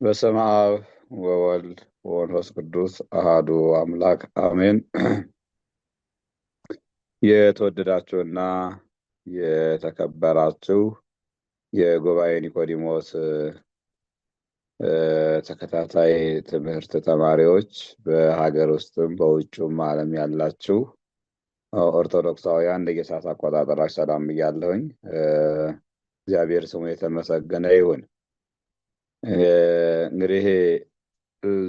በስመ አብ ወወልድ ወመንፈስ ቅዱስ አሃዱ አምላክ አሜን። የተወደዳችሁና የተከበራችሁ የጉባኤ ኒቆዲሞስ ተከታታይ ትምህርት ተማሪዎች በሀገር ውስጥም በውጭም ዓለም ያላችሁ ኦርቶዶክሳውያን ለጌሳት አቆጣጠራች ሰላም ብያለሁኝ። እግዚአብሔር ስሙ የተመሰገነ ይሁን። እንግዲህ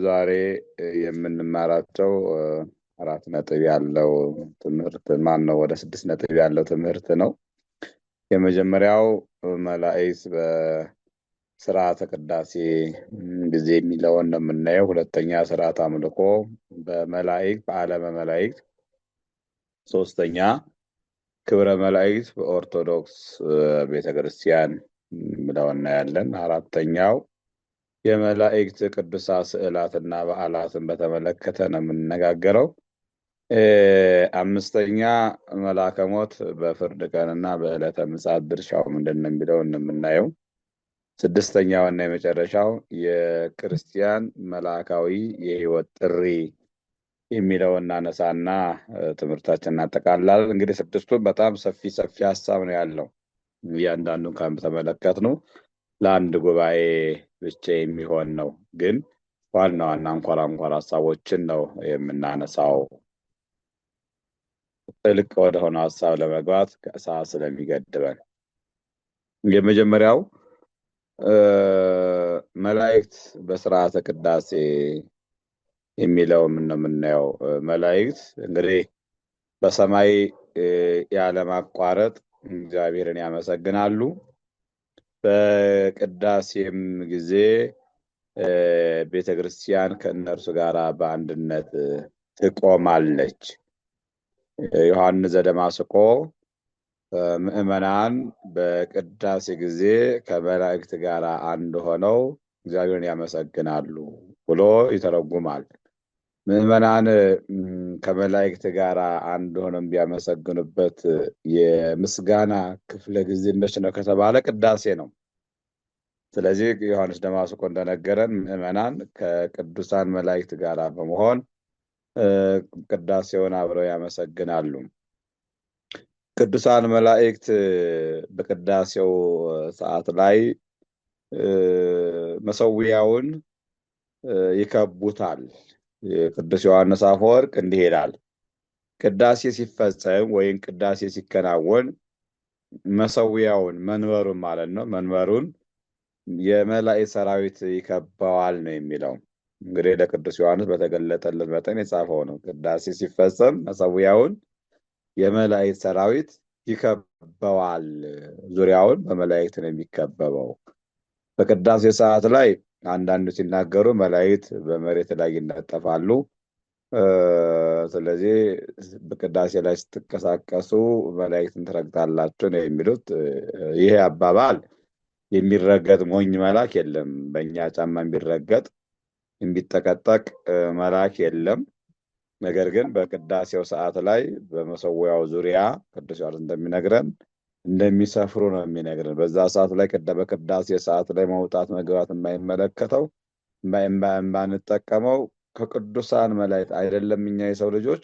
ዛሬ የምንማራቸው 4 ነጥብ ያለው ትምህርት ወደ 6 ነጥብ ያለው ትምህርት ነው። የመጀመሪያው መላእክት በስርዓተ ቅዳሴ ጊዜ የሚለውን ነው የምናየው። ሁለተኛ ስርዓተ አምልኮ በመላእክት በዓለመ መላእክት። ሶስተኛ ክብረ መላእክት በኦርቶዶክስ ቤተክርስቲያን ብለው እናያለን። አራተኛው የመላእክት ቅዱሳት ስዕላትና በዓላትን በተመለከተ ነው የምንነጋገረው። አምስተኛ መልአከ ሞት በፍርድ ቀንና በዕለተ ምጽአት ድርሻው ምንድን ነው የሚለው የምናየው። ስድስተኛው እና የመጨረሻው የክርስቲያን መልአካዊ የሕይወት ጥሪ የሚለውን እናነሳና ትምህርታችንን እናጠቃልላለን። እንግዲህ ስድስቱን በጣም ሰፊ ሀሳብ ነው ያለው። እያንዳንዱን ከተመለከትነው ለአንድ ጉባኤ ብቻ የሚሆን ነው፣ ግን ዋና ዋና አንኳር ሀሳቦችን ነው የምናነሳው። ጥልቅ ወደሆነ ሀሳብ ለመግባት ሰዓት ስለሚገድበን የመጀመሪያው መላእክት በስርዓተ ቅዳሴ የሚለው ነው የምናየው። መላእክት እንግዲህ በሰማይ ያለማቋረጥ እግዚአብሔርን ያመሰግናሉ። በቅዳሴም ጊዜ ቤተክርስቲያን ከእነርሱ ጋር በአንድነት ትቆማለች። ዮሐንስ ዘደማስቆ ምዕመናን በቅዳሴ ጊዜ ከመላእክት ጋር አንድ ሆነው እግዚአብሔርን ያመሰግናሉ ብሎ ይተረጉማል። ምዕመናን ከመላእክት ጋር አንድ ሆነው ቢያመሰግኑበት የምስጋና ክፍለ ጊዜ መቼ ነው ከተባለ ቅዳሴ ነው። ስለዚህ ዮሐንስ ደማስቆ እንደነገረን ምዕመናን ከቅዱሳን መላእክት ጋር በመሆን ቅዳሴውን አብረው ያመሰግናሉ። ቅዱሳን መላእክት በቅዳሴው ሰዓት ላይ መሰዊያውን ይከቡታል። ቅዱስ ዮሐንስ አፈወርቅ እንዲህ ይላል፣ ቅዳሴ ሲፈጸም ወይም ቅዳሴ ሲከናወን መሰዊያውን መንበሩን ማለት ነው መንበሩን የመላእክት ሰራዊት ይከበዋል ነው የሚለው። እንግዲህ ለቅዱስ ዮሐንስ በተገለጠለት መጠን የጻፈው ነው። ቅዳሴ ሲፈጸም መሰዊያውን የመላእክት ሰራዊት ይከበዋል። ዙሪያውን በመላእክት ነው የሚከበበው። በቅዳሴ ሰዓት ላይ አንዳንዱ ሲናገሩ መላእክት በመሬት ላይ ይነጠፋሉ። ስለዚህ በቅዳሴ ላይ ስትንቀሳቀሱ መላእክትን ትረግጣላችሁ ነው የሚሉት። ይሄ አባባል የሚረገጥ ሞኝ መልአክ የለም። በእኛ ጫማ የሚረገጥ የሚጠቀጠቅ መልአክ የለም። ነገር ግን በቅዳሴው ሰዓት ላይ በመሰዊያው ዙሪያ ቅዱስ ዮሐንስ እንደሚነግረን እንደሚሰፍሩ ነው የሚነግረን። በዛ ሰዓት ላይ በቅዳሴ ሰዓት ላይ መውጣት መግባት የማይመለከተው የማንጠቀመው ከቅዱሳን መላእክት አይደለም። እኛ የሰው ልጆች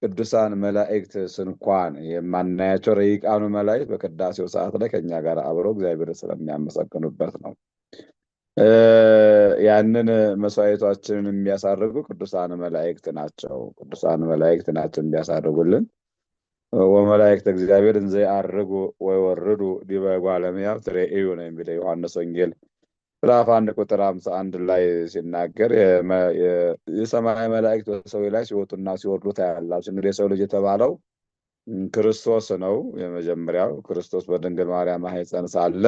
ቅዱሳን መላእክት ስንኳን የማናያቸው ረቂቃኑ መላእክት በቅዳሴው ሰዓት ላይ ከኛ ጋር አብረው እግዚአብሔር ስለሚያመሰግኑበት ነው። ያንን መስዋዕታችንን የሚያሳርጉ ቅዱሳን መላእክት ናቸው። ቅዱሳን መላእክት ናቸው የሚያሳርጉልን። ወመላእክት እግዚአብሔር እንዘ ያርጉ ወይወርዱ ዲበ እጓለ እመሕያው ትሬእዩ ነው የሚለው ዮሐንስ ወንጌል ምዕራፍ 1 ቁጥር 51 ላይ ሲናገር የሰማይ መላእክት በሰው ላይ ሲወጡና ሲወርዱ ታያላችሁ። እንግዲህ የሰው ልጅ የተባለው ክርስቶስ ነው። የመጀመሪያው ክርስቶስ በድንግል ማርያም ማኅፀን ሳለ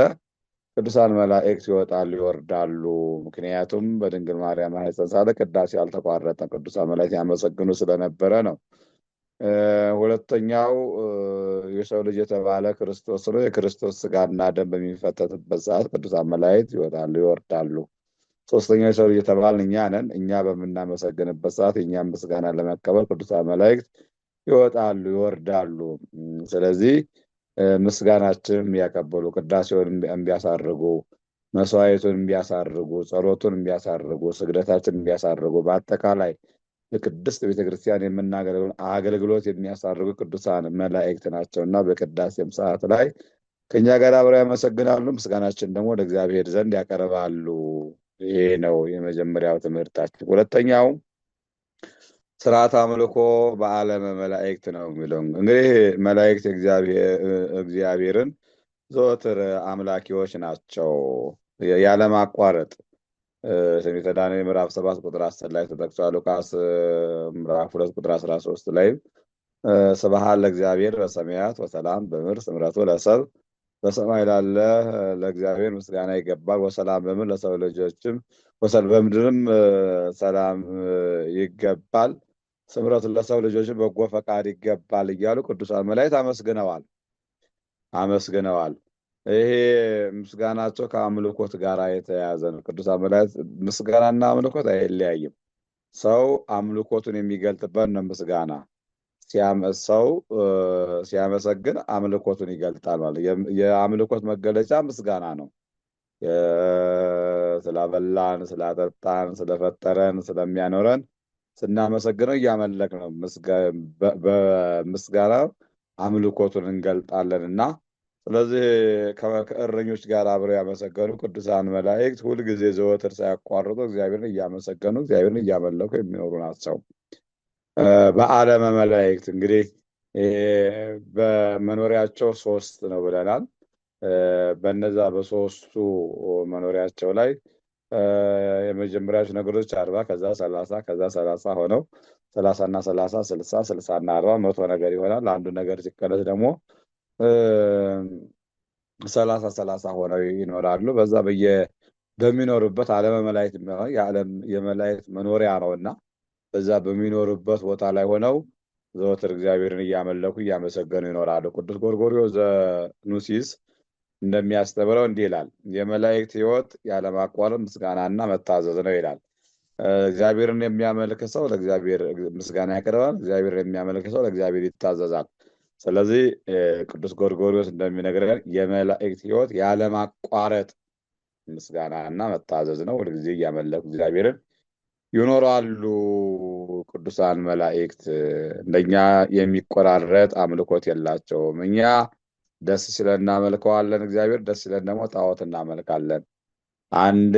ቅዱሳን መላእክት ይወጣሉ ይወርዳሉ። ምክንያቱም በድንግል ማርያም ማኅፀን ሳለ ቅዳሴ አልተቋረጠም። ቅዱሳን መላእክት ያመሰግኑ ስለነበረ ነው። ሁለተኛው የሰው ልጅ የተባለ ክርስቶስ ነው። የክርስቶስ ስጋና ደም በሚፈተትበት ሰዓት ቅዱሳን መላእክት ይወጣሉ ይወርዳሉ። ሶስተኛው የሰው ልጅ የተባልን እኛ ነን። እኛ በምናመሰግንበት ሰዓት የእኛም ምስጋና ለመቀበል ቅዱሳን መላእክት ይወጣሉ ይወርዳሉ። ስለዚህ ምስጋናችንን የሚያቀበሉ ቅዳሴውን የሚያሳርጉ መስዋዕቱን የሚያሳርጉ፣ ጸሎቱን የሚያሳርጉ፣ ስግደታችን የሚያሳርጉ፣ በአጠቃላይ በቅድስት ቤተክርስቲያን የምናገለግል አገልግሎት የሚያሳርጉ ቅዱሳን መላእክት ናቸው እና በቅዳሴም ሰዓት ላይ ከእኛ ጋር አብረው ያመሰግናሉ። ምስጋናችን ደግሞ ወደ እግዚአብሔር ዘንድ ያቀርባሉ። ይሄ ነው የመጀመሪያው ትምህርታችን። ሁለተኛው ስርዓት አምልኮ በዓለመ መላእክት ነው የሚለው። እንግዲህ መላእክት እግዚአብሔርን ዘወትር አምላኪዎች ናቸው ያለማቋረጥ። ትንቢተ ዳንኤል ምዕራፍ 7 ቁጥር 10 ላይ ተጠቅሷል። ሉቃስ ምዕራፍ 2 ቁጥር 13 ላይ ስብሐት ለእግዚአብሔር በሰማያት ወሰላም በምድር ስምረቱ ለሰብ፣ በሰማይ ላለ ለእግዚአብሔር ምስጋና ይገባል፣ ወሰላም በምድር ለሰው ልጆችም በምድርም ሰላም ይገባል፣ ስምረቱ ለሰው ልጆችም በጎ ፈቃድ ይገባል እያሉ ቅዱሳን መላእክት አመስግነዋል። ይሄ ምስጋናቸው ከአምልኮት ጋር የተያያዘ ነው። ቅዱሳን መላእክት ምስጋናና አምልኮት አይለያይም። ሰው አምልኮቱን የሚገልጥበት ነው ምስጋና። ሰው ሲያመሰግን አምልኮቱን ይገልጣል ማለት። የአምልኮት መገለጫ ምስጋና ነው። ስላበላን፣ ስላጠጣን፣ ስለፈጠረን፣ ስለሚያኖረን ስናመሰግነው እያመለክ ነው። በምስጋና አምልኮቱን እንገልጣለን እና ስለዚህ ከእረኞች ጋር አብረው ያመሰገኑ ቅዱሳን መላእክት ሁልጊዜ ዘወትር ሳያቋርጡ እግዚአብሔርን እያመሰገኑ እግዚአብሔርን እያመለኩ የሚኖሩ ናቸው። በዓለመ መላእክት እንግዲህ በመኖሪያቸው 3 ነው ብለናል። በነዛ በ3ቱ መኖሪያቸው ላይ የመጀመሪያዎቹ ነገሮች 40 ከዛ 30 ከዛ 30 ሆነው 30 እና 30 60 60 እና 40 100 ነገር ይሆናል። አንዱ ነገር ሲቀነስ ደግሞ 30 ሆነው ይኖራሉ። በዛ በሚኖሩበት ዓለመ መላእክት የዓለም የመላእክት መኖሪያ ነውና በዛ በሚኖሩበት ቦታ ላይ ሆነው ዘወትር እግዚአብሔርን እያመለኩ እያመሰገኑ ይኖራሉ። ቅዱስ ጎርጎርዮስ ዘኑሲስ እንደሚያስተምረው እንዲህ ይላል፣ የመላእክት ሕይወት ያለማቋረጥ ምስጋናና መታዘዝ ነው ይላል። እግዚአብሔርን የሚያመልክ ሰው ለእግዚአብሔር ምስጋና ያቀርባል። እግዚአብሔርን የሚያመልክ ሰው ለእግዚአብሔር ይታዘዛል። ስለዚህ ቅዱስ ጎርጎርዮስ እንደሚነግረን የመላእክት ሕይወት ያለማቋረጥ ምስጋናና መታዘዝ ነው። ሁልጊዜ እያመለኩ እግዚአብሔርን ይኖራሉ። ቅዱሳን መላእክት እንደኛ የሚቆራረጥ አምልኮት የላቸውም። እኛ ደስ ሲለን እናመልከዋለን እግዚአብሔር፣ ደስ ሲለን ደግሞ ጣዖት እናመልካለን። አንዴ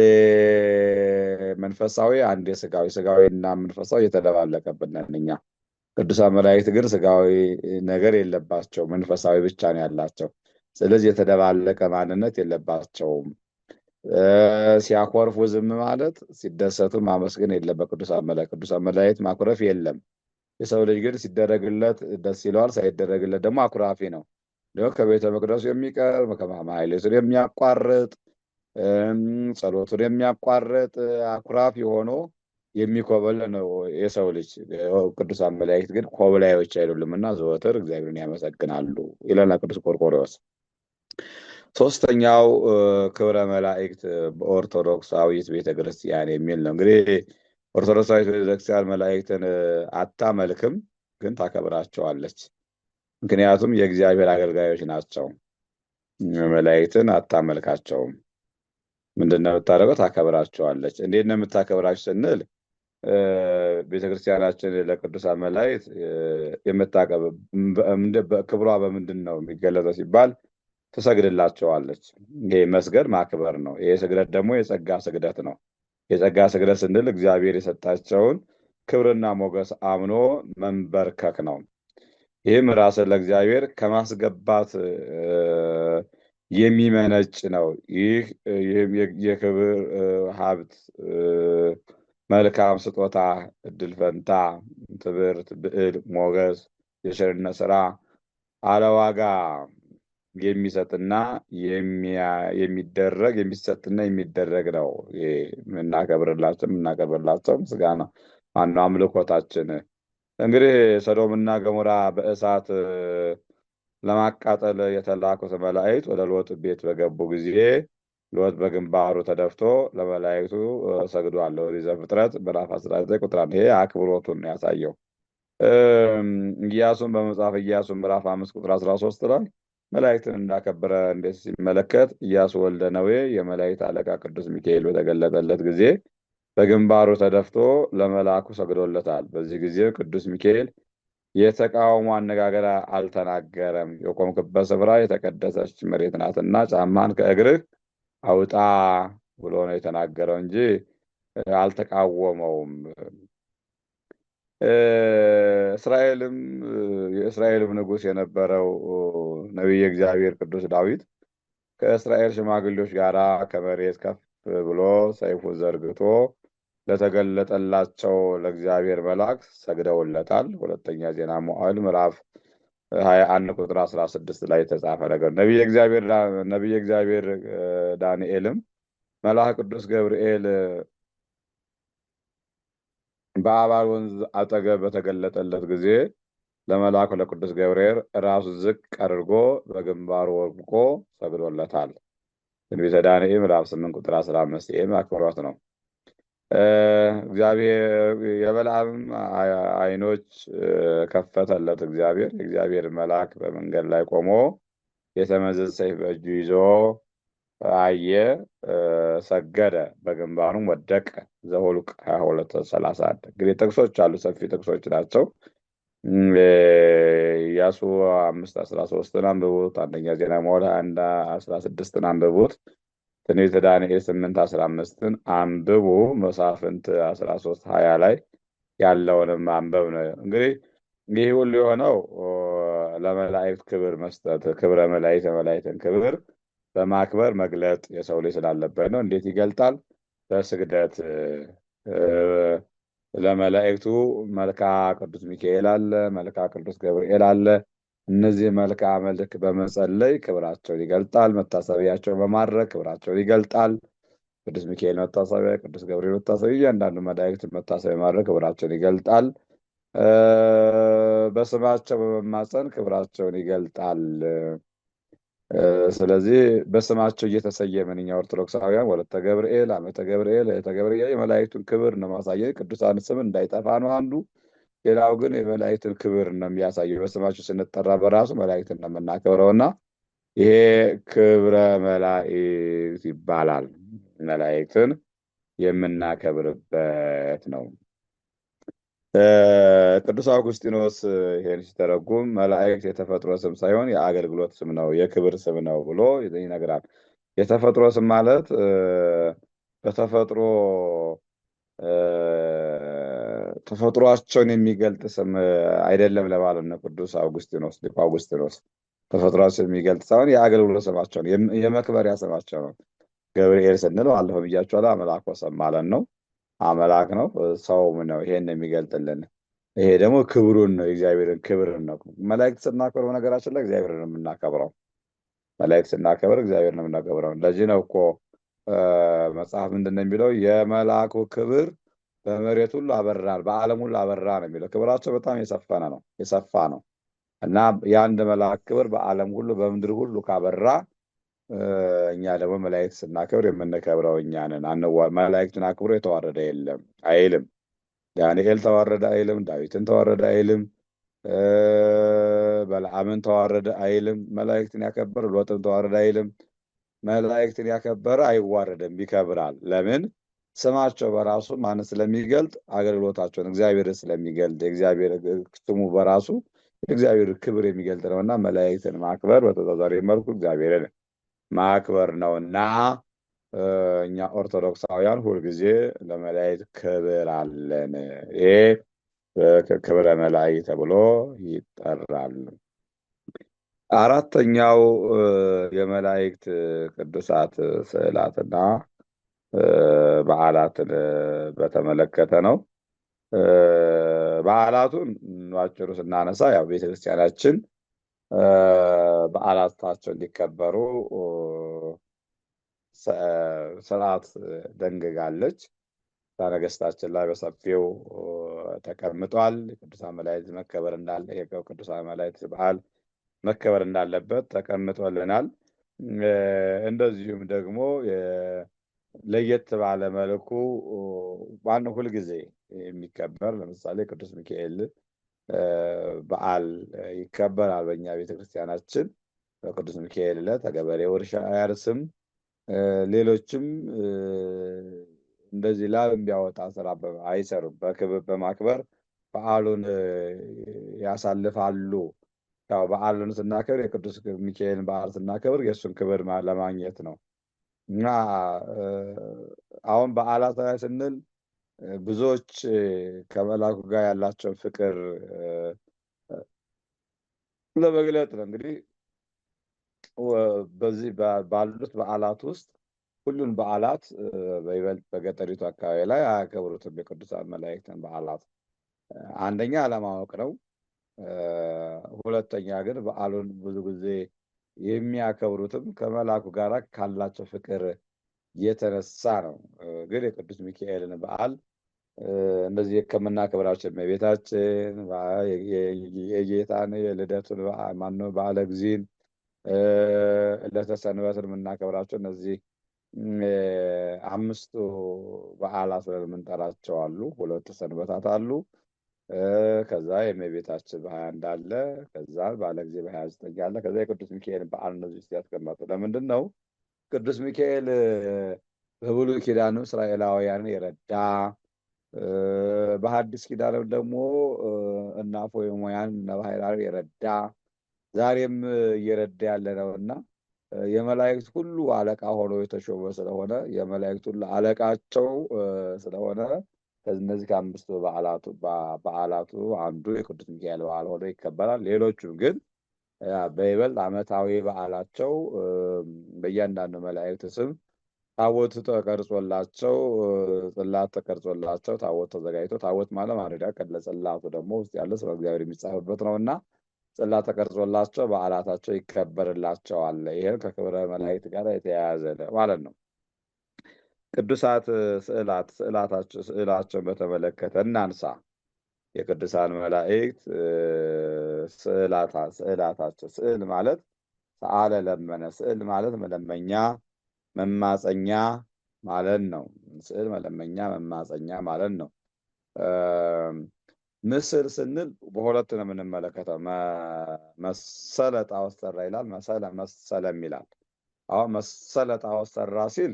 መንፈሳዊ አንዴ ስጋዊ እና መንፈሳዊ የተደባለቀብን ነን እኛ። ቅዱሳን መላእክት ግን ስጋዊ ነገር የለባቸው፣ መንፈሳዊ ብቻ ነው ያላቸው። ስለዚህ የተደባለቀ ማንነት የለባቸውም። ሲያኮርፉ ዝም ማለት፣ ሲደሰቱ ማመስገን የለም። በቅዱሳን መላእክት ማኩረፍ የለም። የሰው ልጅ ግን ሲደረግለት ደስ ይለዋል፣ ሳይደረግለት ደግሞ አኩራፊ ነው። ከቤተ መቅደሱ የሚቀር ማሕሌቱን የሚያቋርጥ ጸሎቱን የሚያቋርጥ አኩራፊ ሆኖ የሚኮበል ነው የሰው ልጅ። ቅዱሳን መላእክት ግን ኮብላዮች አይደሉምና ዘወትር እግዚአብሔርን ያመሰግናሉ ይለናል ቅዱስ ጎርጎርዮስ። ሶስተኛው ክብረ መላእክት በኦርቶዶክሳዊት ቤተክርስቲያን የሚል ነው። እንግዲህ ኦርቶዶክሳዊት ቤተክርስቲያን መላእክትን አታመልክም፣ ግን ታከብራቸዋለች። ምክንያቱም የእግዚአብሔር አገልጋዮች ናቸው። መላእክትን አታመልካቸውም። ምንድነው የምታደርገው? ታከብራቸዋለች። እንዴት ነው የምታከብራቸው ስንል ቤተክርስቲያናችን ለቅዱሳን መላእክት ክብሯ በምንድን ነው የሚገለጸው ሲባል ትሰግድላቸዋለች። ይሄ መስገድ ማክበር ነው። ይሄ ስግደት ደግሞ የጸጋ ስግደት ነው። የጸጋ ስግደት ስንል እግዚአብሔር የሰጣቸውን ክብርና ሞገስ አምኖ መንበርከክ ነው። ይህም ራስን ለእግዚአብሔር ከማስገባት የሚመነጭ ነው። ይህም የክብር ሀብት፣ መልካም ስጦታ፣ እድል ፈንታ፣ ትምህርት፣ ብዕል፣ ሞገስ፣ የቸርነት ስራ አለዋጋ የሚሰጥና የሚሰጥና የሚደረግ ነው። የምናከብርላቸው ምስጋና ማነው አምልኮታችን። እንግዲህ ሰዶምና ገሞራ በእሳት ለማቃጠል የተላኩት መላእክት ወደ ሎጥ ቤት በገቡ ጊዜ ሎጥ በግንባሩ ተደፍቶ ለመላእክቱ ሰግዷል። ኦሪት ዘፍጥረት ምዕራፍ 19 ቁጥር 1። ይሄ አክብሮቱን ያሳየው። ኢያሱን በመጽሐፍ ኢያሱ ምዕራፍ 5 ቁጥር 13 ላይ መላእክትን እንዳከበረ እንዴት ሲመለከት ኢያሱ ወልደ ነዌ የመላእክት አለቃ ቅዱስ ሚካኤል በተገለጠለት ጊዜ በግንባሩ ተደፍቶ ለመልአኩ ሰግዶለታል። በዚህ ጊዜ ቅዱስ ሚካኤል የተቃውሞ አነጋገር አልተናገረም። የቆምክበት ስፍራ የተቀደሰች መሬት ናትና ጫማን ከእግርህ አውጣ ብሎ ነው የተናገረው እንጂ አልተቃወመውም። እስራኤልም የእስራኤልም ንጉሥ የነበረው ነቢየ እግዚአብሔር ቅዱስ ዳዊት ከእስራኤል ሽማግሌዎች ጋር ከመሬት ከፍ ብሎ ሰይፉን ዘርግቶ ለተገለጠላቸው ለእግዚአብሔር መልአክ ሰግደውለታል። ሁለተኛ ዜና መዋዕል ምዕራፍ 21 ቁጥር 16 ላይ የተጻፈ ነገር። ነቢየ እግዚአብሔር ዳንኤልም መልአክ ቅዱስ ገብርኤል በአባል ወንዝ አጠገብ በተገለጠለት ጊዜ ለመልአኩ ለቅዱስ ገብርኤል ራሱ ዝቅ አድርጎ በግንባሩ ወድቆ ሰግዶለታል። ትንቢተ ዳንኤል ምዕራፍ 8 ቁጥር 15። ይህም አክብሮት ነው። እግዚአብሔር የበለዓምም ዓይኖች ከፈተለት። የእግዚአብሔር መልአክ በመንገድ ላይ ቆሞ የተመዘዘ ሰይፍ በእጁ ይዞ አየ፣ ሰገደ፣ በግንባሩም ወደቀ። ዘኍልቍ 22:31። እንግዲህ ጥቅሶች አሉ፣ ሰፊ ጥቅሶች ናቸው። ኢያሱ 5:13 አንብቡት። አንደኛ ዜና መዋዕል 21:16 አንብቡት። ትንቢተ ዳንኤል 8:15 አንብቡ። መሳፍንት 13:20 ላይ ያለውንም አንበብ ነው። እንግዲህ ይህ ሁሉ የሆነው ለመላእክት ክብር መስጠት፣ ክብረ መላእክት የመላእክትን ክብር በማክበር መግለጥ የሰው ልጅ ስላለበት ነው። እንዴት ይገልጣል? በስግደት ለመላእክቱ መልካ ቅዱስ ሚካኤል አለ፣ መልካ ቅዱስ ገብርኤል አለ። እነዚህ መልካ መልክ በመጸለይ ክብራቸውን ይገልጣል። መታሰቢያቸውን በማድረግ ክብራቸውን ይገልጣል። ቅዱስ ሚካኤል መታሰቢያ፣ ቅዱስ ገብርኤል መታሰቢያ፣ እያንዳንዱ መላእክት መታሰቢያ ማድረግ ክብራቸውን ይገልጣል። በስማቸው በመማፀን ክብራቸውን ይገልጣል። ስለዚህ በስማቸው እየተሰየምን እኛ ኦርቶዶክሳውያን ወለተ ገብርኤል፣ አመተ ገብርኤል፣ እህተ ገብርኤል የመላእክቱን ክብር ነው ማሳየት። ቅዱሳን ስም እንዳይጠፋ ነው አንዱ። ሌላው ግን የመላእክትን ክብር ነው የሚያሳየው። በስማቸው ስንጠራ በራሱ መላእክትን ነው የምናከብረው እና ይሄ ክብረ መላእክት ይባላል። መላእክትን የምናከብርበት ነው። ቅዱስ አውግስጢኖስ ይሄን ሲተረጉም መላእክት የተፈጥሮ ስም ሳይሆን የአገልግሎት ስም ነው፣ የክብር ስም ነው ብሎ ይነግራል። የተፈጥሮ ስም ማለት በተፈጥሮ ተፈጥሯቸውን የሚገልጥ ስም አይደለም ለማለት ነው። ቅዱስ አውግስጢኖስ ሊቁ አውግስጢኖስ ተፈጥሯቸውን የሚገልጥ ሳይሆን የአገልግሎት ስማቸው ነው፣ የመክበሪያ ስማቸው ነው። ገብርኤል ስንል ባለፈው ብያችኋለሁ፣ አምላክ ወሰብ ማለት ነው። አምላክ ነው፣ ሰውም ነው። ይሄን የሚገልጥልን ይሄ ደግሞ ክብሩን ነው፣ የእግዚአብሔርን ክብርን ነው። መላእክት ስናከብር በነገራችን ላይ እግዚአብሔርን ነው የምናከብረው። መላእክት ስናከብር እግዚአብሔርን ነው የምናከብረው። ለዚህ ነው እኮ መጽሐፍ ምንድን ነው የሚለው? የመልአኩ ክብር በመሬት ሁሉ አበራል፣ በዓለም ሁሉ አበራ ነው የሚለው። ክብራቸው በጣም የሰፋ ነው እና የአንድ መልአክ ክብር በዓለም ሁሉ በምድር ሁሉ ካበራ እኛ ደግሞ መላእክት ስናከብር የምንከብረው እኛ ነን። መላእክትን አክብሮ የተዋረደ የለም አይልም። ዳንኤል ተዋረደ አይልም። ዳዊትን ተዋረደ አይልም። በለዓምን ተዋረደ አይልም። መላእክትን ያከበረ ሎጥን ተዋረደ አይልም። መላእክትን ያከበረ አይዋረድም፣ ይከብራል። ለምን? ስማቸው በራሱ ማንን ስለሚገልጥ? አገልግሎታቸውን እግዚአብሔርን ስለሚገልጥ። የእግዚአብሔር ስሙ በራሱ የእግዚአብሔር ክብር የሚገልጥ ነውና መላእክትን ማክበር በተዛዛሪ መልኩ እግዚአብሔርን ማክበር ነውና እኛ ኦርቶዶክሳውያን ሁልጊዜ ለመላእክት ክብር አለን። ይሄ ክብረ መላእክት ተብሎ ይጠራል። አራተኛው የመላእክት ቅዱሳት ስዕላትና በዓላትን በተመለከተ ነው። በዓላቱን ባጭሩ ስናነሳ ያው ቤተክርስቲያናችን በዓላታቸው እንዲከበሩ ስርዓት ደንግጋለች። በነገስታችን ላይ በሰፊው ተቀምጧል። የቅዱሳን መላእክት መከበር እንዳለ የቅዱሳን መላእክት በዓል መከበር እንዳለበት ተቀምጦልናል። እንደዚሁም ደግሞ ለየት ባለ መልኩ ዋናው ሁልጊዜ የሚከበር ለምሳሌ ቅዱስ ሚካኤል በዓል ይከበራል በእኛ ቤተክርስቲያናችን። በቅዱስ ሚካኤል ዕለት ገበሬው እርሻ አያርስም። ሌሎችም እንደዚህ ላብ የሚያወጣ ስራ አይሰሩም። በክብር በማክበር በዓሉን ያሳልፋሉ። ያው በዓሉን ስናከብር የቅዱስ ሚካኤልን በዓል ስናከብር የእሱን ክብር ለማግኘት ነው እና አሁን በዓላት ላይ ስንል ብዙዎች ከመልአኩ ጋር ያላቸውን ፍቅር ለመግለጥ ነው። እንግዲህ በዚህ ባሉት በዓላት ውስጥ ሁሉን በዓላት በይበልጥ በገጠሪቱ አካባቢ ላይ አያከብሩትም። የቅዱሳን መላእክትን በዓላት አንደኛ አለማወቅ ነው። ሁለተኛ ግን በዓሉን ብዙ ጊዜ የሚያከብሩትም ከመልአኩ ጋር ካላቸው ፍቅር የተነሳ ነው። ግን የቅዱስ ሚካኤልን በዓል እንደዚህ ከምናከብራቸው እመቤታችን የጌታን የልደቱን ማነው በዓለ እግዚእን ዕለተ ሰንበትን የምናከብራቸው እነዚህ 5ቱ በዓላት ብለን የምንጠራቸው አሉ። 2 ሰንበታት አሉ። ከዛ የእመቤታችን በ21 አለ። ከዛ በዓለ እግዚእ በ29 አለ። ከዛ የቅዱስ ሚካኤል በዓል እነዚህ ውስጥ ያስቀመጡ ለምንድን ነው? ቅዱስ ሚካኤል በብሉይ ኪዳንም እስራኤላውያንን የረዳ በሐዲስ ኪዳንም ደግሞ እነ አፎሞያን እነ ባህራን የረዳ ዛሬም እየረዳ ያለ ነውና የመላእክት ሁሉ አለቃ ሆኖ የተሾመ ስለሆነ የመላእክት ሁሉ አለቃቸው ስለሆነ ከእነዚህ ከ5ቱ በዓላቱ አንዱ የቅዱስ ሚካኤል በዓል ሆኖ ይከበራል። ሌሎቹም ግን በይበልጥ ዓመታዊ በዓላቸው በእያንዳንዱ መላእክት ስም ታቦት ተቀርጾላቸው ጽላት ተቀርጾላቸው ታቦት ተዘጋጅቶ ታቦት ማለት ማረዳ ለጽላቱ ደግሞ ውስጥ ያለ ስለ እግዚአብሔር የሚጻፍበት ነውና ጽላት ተቀርጾላቸው በዓላታቸው ይከበርላቸዋል። ይሄን ከክብረ መላእክት ጋር የተያያዘ ማለት ነው። ቅዱሳት ስዕላቸውን በተመለከተ እናንሳ። የቅዱሳን መላእክት ስዕላታቸው ስዕል ማለት ሰአለ ለመነ፣ ስዕል ማለት መለመኛ መማፀኛ ማለት ነው። ስዕል መለመኛ መማፀኛ ማለት ነው። ምስል ስንል በሁለት ነው የምንመለከተው። መሰለ ጣዖት ሰራ ይላል፣ መሰለም ይላል። አሁን መሰለ ጣዖት ሰራ ሲል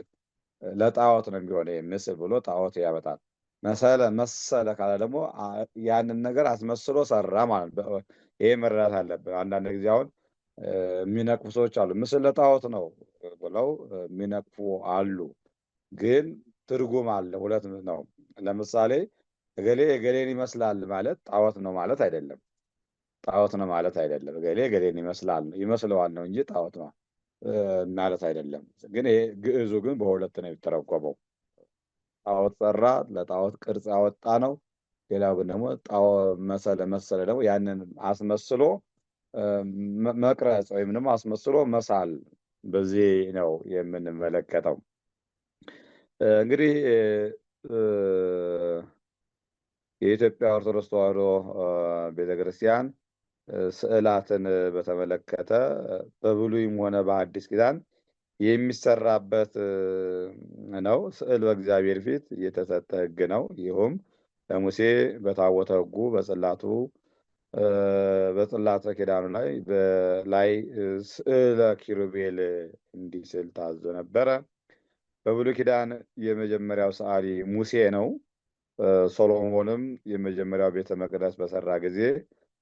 ለጣዖት ነው የሚሆነ ምስል ብሎ ጣዖት ያመጣል። መሰለ ካለ ደግሞ ያንን ነገር አስመስሎ ሰራ ማለት ነው። ይሄ መረዳት አለብን። አንዳንድ ጊዜ አሁን የሚነቅፉ ሰዎች አሉ። ምስል ለጣዖት ነው ብለው የሚነቅፉ አሉ። ግን ትርጉም አለ፣ ሁለት ነው። ለምሳሌ እገሌ እገሌን ይመስላል ማለት ጣዖት ነው ማለት አይደለም። ጣዖት ነው ማለት አይደለም። እገሌ እገሌን ይመስለዋል ነው እንጂ ጣዖት ነው ማለት አይደለም። ግን ይሄ ግዕዙ ግን በሁለት ነው የሚተረጎመው። ጣዖት ሰራ ለጣዖት ቅርጽ ያወጣ ነው። ሌላው ግን ደግሞ መሰለ ደግሞ ያንን አስመስሎ መቅረጽ ወይም ደግሞ አስመስሎ መሳል፣ በዚህ ነው የምንመለከተው። እንግዲህ የኢትዮጵያ ኦርቶዶክስ ተዋሕዶ ቤተክርስቲያን ስዕላትን በተመለከተ በብሉይም ሆነ በአዲስ ኪዳን የሚሰራበት ነው። ስዕል በእግዚአብሔር ፊት የተሰጠ ሕግ ነው። ይሁም ለሙሴ በታቦተ ሕጉ በጽላተ ኪዳኑ ላይ ስዕለ ኪሩቤል እንዲስል ታዞ ነበረ። በብሉይ ኪዳን የመጀመሪያው ሰዓሊ ሙሴ ነው። ሶሎሞንም የመጀመሪያው ቤተ መቅደስ በሰራ ጊዜ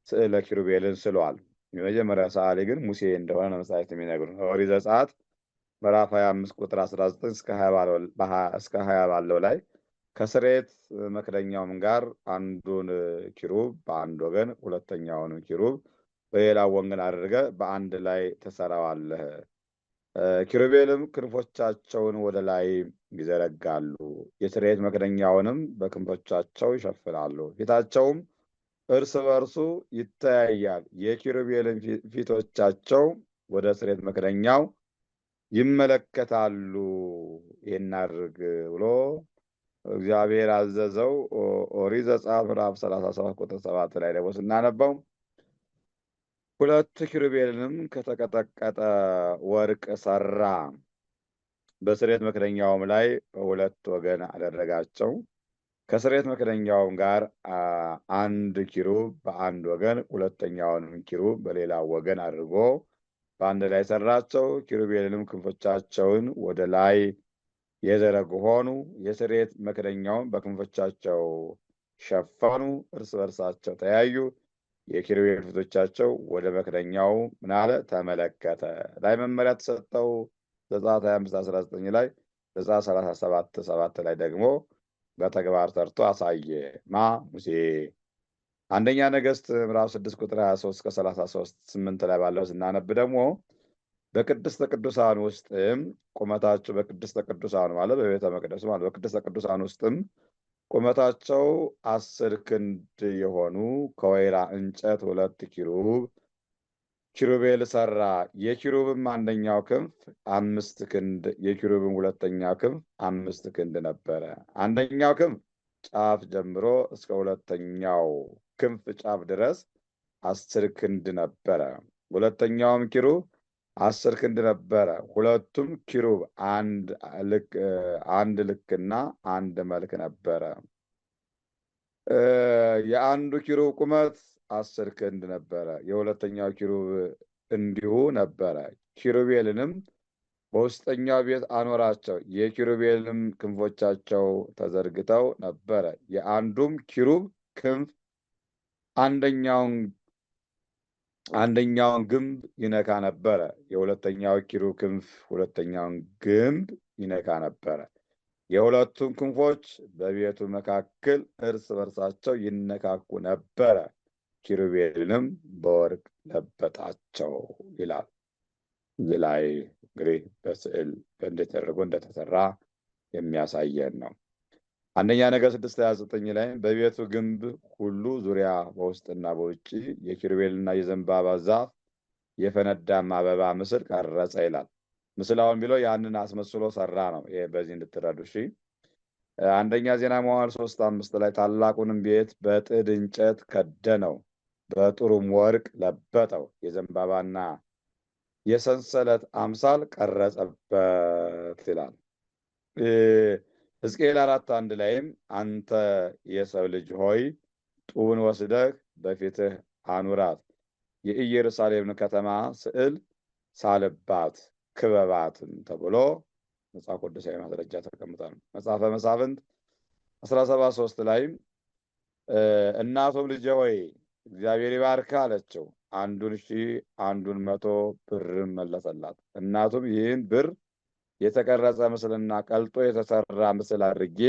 ስዕለ ኪሩቤልን ስሏል። የመጀመሪያው ሰዓሊ ግን ሙሴ እንደሆነ ነው መጻሕፍት የሚነግሩን። ኦሪት ዘጸአት ምዕራፍ 25 ቁጥር 19 እስከ 20 ባለው ላይ ከስርየት መክደኛውም ጋር አንዱን ኪሩብ በአንድ ወገን ሁለተኛውን ኪሩብ በሌላው ወገን አድርገ በአንድ ላይ ትሰራዋለህ። ኪሩቤልም ክንፎቻቸውን ወደ ላይ ይዘረጋሉ፣ የስርየት መክደኛውንም በክንፎቻቸው ይሸፍናሉ። ፊታቸውም እርስ በርሱ ይተያያል። የኪሩቤልን ፊቶቻቸው ወደ ስርየት መክደኛው ይመለከታሉ። ይህን አድርግ ብሎ እግዚአብሔር አዘዘው። ኦሪት ዘጸአት ምዕራፍ 37 ቁጥር 7 ላይ ደግሞ ስናነበው 2 ኪሩቤልንም ከተቀጠቀጠ ወርቅ ሰራ፣ በስርየት መክደኛውም ላይ በሁለት ወገን አደረጋቸው። ከስርየት መክደኛውም ጋር አንድ ኪሩብ በአንድ ወገን ሁለተኛውንም ኪሩብ በሌላው ወገን አድርጎ በአንድ ላይ ሰራቸው። ኪሩቤልንም ክንፎቻቸውን ወደ ላይ የዘረጉ ሆኑ። የስርየት መክደኛውን በክንፎቻቸው ሸፈኑ። እርስ በርሳቸው ተያዩ። የኪሩቤል ፊቶቻቸው ወደ መክደኛው ምናለ ተመለከተ። ላይ መመሪያ ተሰጠው። ዘጸአት 25:19 ላይ፣ ዘጸአት 37:7 ላይ ደግሞ በተግባር ሰርቶ አሳየ። ሙሴ። አንደኛ ነገሥት ምዕራፍ 6 ቁጥር 23 እስከ 33 8 ላይ ባለው ስናነብ ደግሞ በቅድስተ ቅዱሳን ውስጥም ቁመታቸው በቅድስተ ቅዱሳን ማለት በቤተ መቅደሱ ማለት በቅድስተ ቅዱሳን ውስጥም ቁመታቸው 10 ክንድ የሆኑ ከወይራ እንጨት 2 ኪሩቤል ሰራ። የኪሩብም አንደኛው ክንፍ 5 ክንድ፣ የኪሩብም ሁለተኛው ክንፍ 5 ክንድ ነበረ። አንደኛው ክንፍ ጫፍ ጀምሮ እስከ ሁለተኛው ክንፍ ጫፍ ድረስ 10 ክንድ ነበረ። ሁለተኛውም ኪሩብ 10 ክንድ ነበረ። ሁለቱም ኪሩብ አንድ ልክና አንድ መልክ ነበረ። የአንዱ ኪሩብ ቁመት 10 ክንድ ነበረ። የሁለተኛው ኪሩብ እንዲሁ ነበረ። ኪሩቤልንም በውስጠኛው ቤት አኖራቸው። የኪሩቤልንም ክንፎቻቸው ተዘርግተው ነበረ። የአንዱም ኪሩብ ክንፍ አንደኛውን ግንብ ይነካ ነበረ። የሁለተኛው ኪሩብ ክንፍ ሁለተኛውን ግንብ ይነካ ነበረ። የሁለቱም ክንፎች በቤቱ መካከል እርስ በርሳቸው ይነካኩ ነበረ። ኪሩቤልንም በወርቅ ለበጣቸው ይላል። እዚህ ላይ እንግዲህ በስዕል እንዴት ተደርጎ እንደተሰራ የሚያሳየን ነው። አንደኛ ነገሥት 6:29 ላይ በቤቱ ግንብ ሁሉ ዙሪያ በውስጥና በውጭ የኪሩቤልና የዘንባባ ዛፍ የፈነዳም አበባ ምስል ቀረጸ ይላል። ምስላውን ቢለው ያንን አስመስሎ ሰራ ነው። ይሄ በዚህ እንድትረዱ እሺ። አንደኛ ዜና መዋዕል 3:5 ላይ ታላቁንም ቤት በጥድ እንጨት ከደነው፣ በጥሩም ወርቅ ለበጠው፣ የዘንባባና የሰንሰለት አምሳል ቀረጸበት ይላል። ሕዝቅኤል 4:1 ላይም አንተ የሰው ልጅ ሆይ ጡብን ወስደህ በፊትህ አኑራት፣ የኢየሩሳሌምን ከተማ ስዕል ሳልባት ክበባትም ተብሎ መጽሐፍ ቅዱሳዊ ማስረጃ ተቀምጧል። መጽሐፈ መሳፍንት 17:3 ላይም እናቱም ልጄ ሆይ እግዚአብሔር ይባርክ አለችው። 1,000 100 ብር መለሰላት። እናቱም ይህን ብር የተቀረጸ ምስልና ቀልጦ የተሰራ ምስል አድርጌ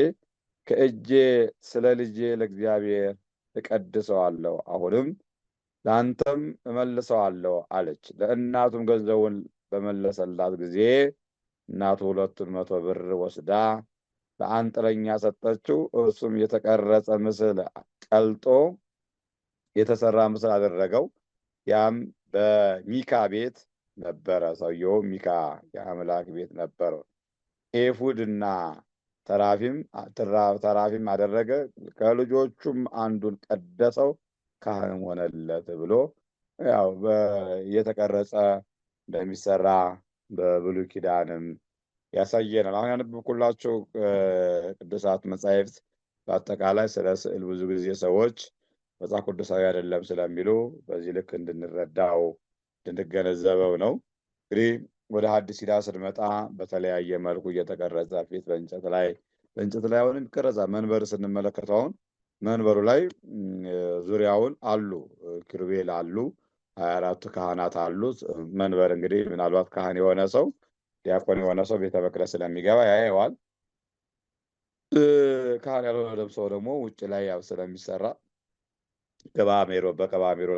ከእጄ ስለ ልጄ ለእግዚአብሔር እቀድሰዋለሁ፣ አሁንም ለአንተም እመልሰዋለሁ አለች። ለእናቱም ገንዘቡን በመለሰላት ጊዜ እናቱ 200 ብር ወስዳ ለአንጥረኛ ሰጠችው። እርሱም የተቀረጸ ምስል ቀልጦ የተሰራ ምስል አደረገው። ያም በሚካ ቤት ነበረ። ሰውየው ሚካ የአምላክ ቤት ነበረው። ኤፉድና ተራፊም አደረገ። ከልጆቹም አንዱን ቀደሰው፣ ካህንም ሆነለት ብሎ ያው የተቀረጸ እንደሚሰራ በብሉይ ኪዳንም ያሳየናል። አሁን ያነበብኩላችሁ ቅዱሳት መጻሕፍት በአጠቃላይ ስለ ስዕል ብዙ ጊዜ ሰዎች መጽሐፍ ቅዱሳዊ አይደለም ስለሚሉ በዚህ ልክ እንድንረዳው እንድንገነዘበው ነው። እንግዲህ ወደ ሐዲስ ኪዳን ስንመጣ በተለያየ መልኩ እየተቀረጸ ፊት በእንጨት ላይ አሁንም ይቀረጻል። መንበር ስንመለከተው አሁን መንበሩ ላይ ዙሪያውን አሉ ኪሩቤል አሉ፣ 24ቱ ካህናት አሉ። መንበር እንግዲህ ምናልባት ካህን የሆነ ሰው ዲያቆን የሆነ ሰው ቤተ መቅደስ ስለሚገባ ያየዋል። ካህን ያልሆነ ሰው ደግሞ ውጭ ላይ ያው ስለሚሰራ በቀባሜሮ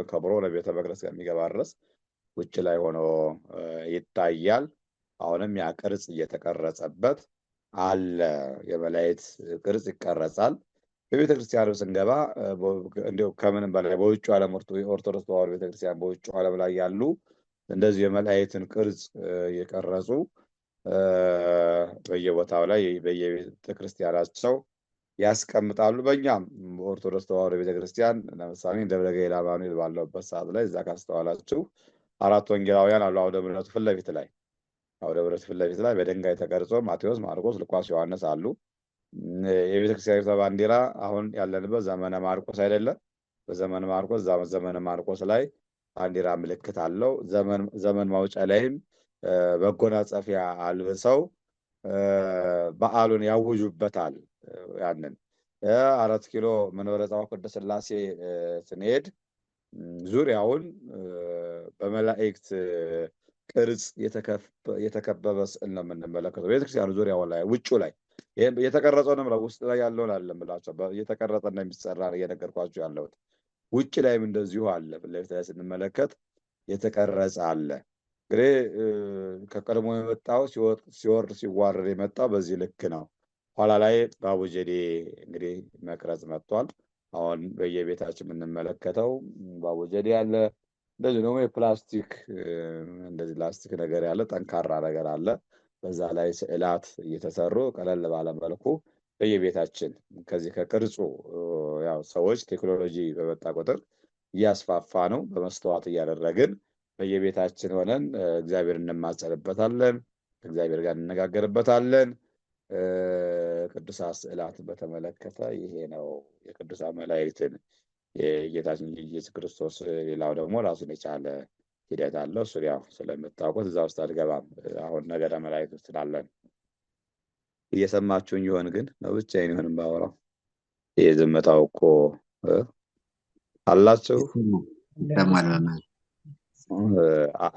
ከብሮ ለቤተ መቅደስ ከሚገባ ድረስ ውጭ ላይ ሆኖ ይታያል። አሁንም ያ ቅርጽ እየተቀረጸበት አለ። የመላእክት ቅርጽ ይቀረጻል። በቤተ ክርስቲያን ስንገባ እንዲሁ ከምንም በላይ በውጭ ዓለም ኦርቶዶክስ ተዋሕዶ ቤተክርስቲያን በውጭ ዓለም ላይ ያሉ እንደዚህ የመላእክትን ቅርጽ የቀረጹ በየቦታው ላይ በየቤተ ክርስቲያናቸው ያስቀምጣሉ። በእኛም ኦርቶዶክስ ተዋሕዶ ቤተክርስቲያን ለምሳሌ ደብረ ገይል አማኑኤል ባለበት ሰዓት ላይ እዛ ካስተዋላችሁ 4 ወንጌላውያን አሉ። አውደ ምሕረቱ ፊት ለፊት ላይ በድንጋይ ተቀርጾ ማቴዎስ፣ ማርቆስ፣ ሉቃስ፣ ዮሐንስ አሉ። የቤተክርስቲያኒቷ ባንዲራ አሁን ያለንበት ዘመነ ማርቆስ አይደለም። በዘመነ ማርቆስ ላይ ባንዲራ ምልክት አለው። ዘመን ማውጫ ላይም መጎናጸፊያ አልብሰው በዓሉን ያውጁበታል። ያንን 4 ኪሎ መንበረ ጸባዖት ቅድስት ሥላሴ ስንሄድ ዙሪያውን በመላእክት ቅርጽ የተከበበ ስዕል ነው የምንመለከተው። ቤተክርስቲያኑ ዙሪያው ላይ ውጩ ላይ የተቀረጸውንም ውስጥ ላይ ያለውን አይደለም ብላቸው እየተቀረጸ እና የሚሰራ እየነገርኳቸው ያለሁት። ውጭ ላይም እንደዚሁ አለ። ፊት ለፊት ላይ ስንመለከት የተቀረጸ አለ። እንግዲህ ከቀድሞ የመጣው ሲወርድ ሲዋረድ የመጣው በዚህ ልክ ነው። ኋላ ላይ በአቡጀዴ እንግዲህ መቅረጽ መጥቷል። አሁን በየቤታችን የምንመለከተው በአቡጀዴ ያለ፣ እንደዚህ ደግሞ የፕላስቲክ እንደዚህ ላስቲክ ነገር ያለ ጠንካራ ነገር አለ። በዛ ላይ ስዕላት እየተሰሩ ቀለል ባለ መልኩ በየቤታችን ከዚህ ከቅርጹ ያው ሰዎች ቴክኖሎጂ በመጣ ቁጥር እያስፋፋ ነው። በመስተዋት እያደረግን በየቤታችን ሆነን እግዚአብሔር እንማጸንበታለን፣ ከእግዚአብሔር ጋር እንነጋገርበታለን። ቅዱሳት ስዕላትን በተመለከተ ይሄ ነው የቅዱሳን መላእክትን የጌታችን ኢየሱስ ክርስቶስ። ሌላው ደግሞ ራሱን የቻለ ሂደት አለው። እሱ ያው ስለምታውቁት እዛ ውስጥ አልገባም። አሁን ነገረ መላእክት ስላለን እየሰማችሁኝ ይሆን? ግን ነው ብቻዬን ይሆን ባወራው? ይሄ ዝምታው እኮ አላችሁ።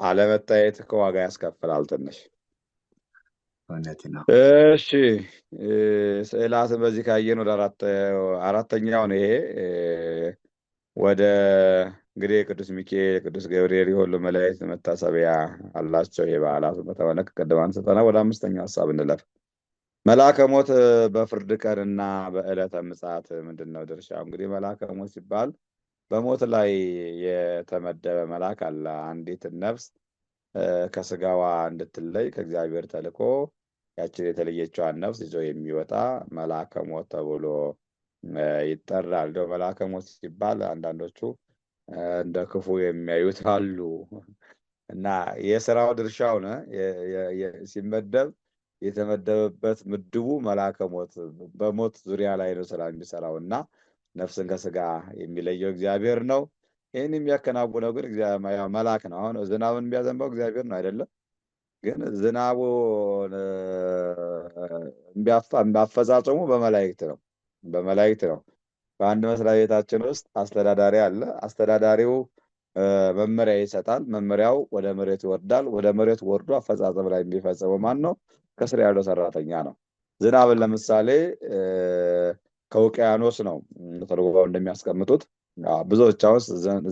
አለመታየት እኮ ዋጋ ያስከፍላል ትንሽ። እሺ ስዕላትን በዚህ ካየን ወደ አራተኛው ነው። ይሄ ወደ እንግዲህ ቅዱስ ሚካኤል፣ ቅዱስ ገብርኤል የሁሉ መላእክት መታሰቢያ አላቸው። ይሄ በዓላቱን በተመለከተ ቅድም አንስተናል። ወደ አምስተኛው ሀሳብ እንለፍ። መልአከ ሞት በፍርድ ቀንና በዕለተ ምጽአት ምንድን ነው ድርሻው? እንግዲህ መልአከ ሞት ሲባል በሞት ላይ የተመደበ መልአክ አለ። አንዲትን ነፍስ ከስጋዋ እንድትለይ ከእግዚአብሔር ተልኮ ያችን የተለየችዋን ነፍስ ይዞ የሚወጣ መልአከ ሞት ተብሎ ይጠራል። እንደው መልአከ ሞት ሲባል አንዳንዶቹ እንደ ክፉ የሚያዩት አሉ እና የስራው ድርሻው ነው ሲመደብ የተመደበበት ምድቡ መልአከ ሞት በሞት ዙሪያ ላይ ነው ስራ የሚሰራው እና ነፍስን ከስጋ የሚለየው እግዚአብሔር ነው። ይህን የሚያከናውነው ግን መልአክ ነው። አሁን ዝናብን የሚያዘንበው እግዚአብሔር ነው አይደለም? ግን ዝናቡን አፈጻጸሙ በመላእክት ነው። በአንድ መስሪያ ቤታችን ውስጥ አስተዳዳሪ አለ። አስተዳዳሪው መመሪያ ይሰጣል። መመሪያው ወደ መሬት ይወርዳል። ወደ መሬት ወርዶ አፈጻጸም ላይ የሚፈጽመው ማን ነው? ከስር ያለው ሰራተኛ ነው። ዝናብን ለምሳሌ ከውቅያኖስ ነው ተርጉመው እንደሚያስቀምጡት። ብዙዎች አሁን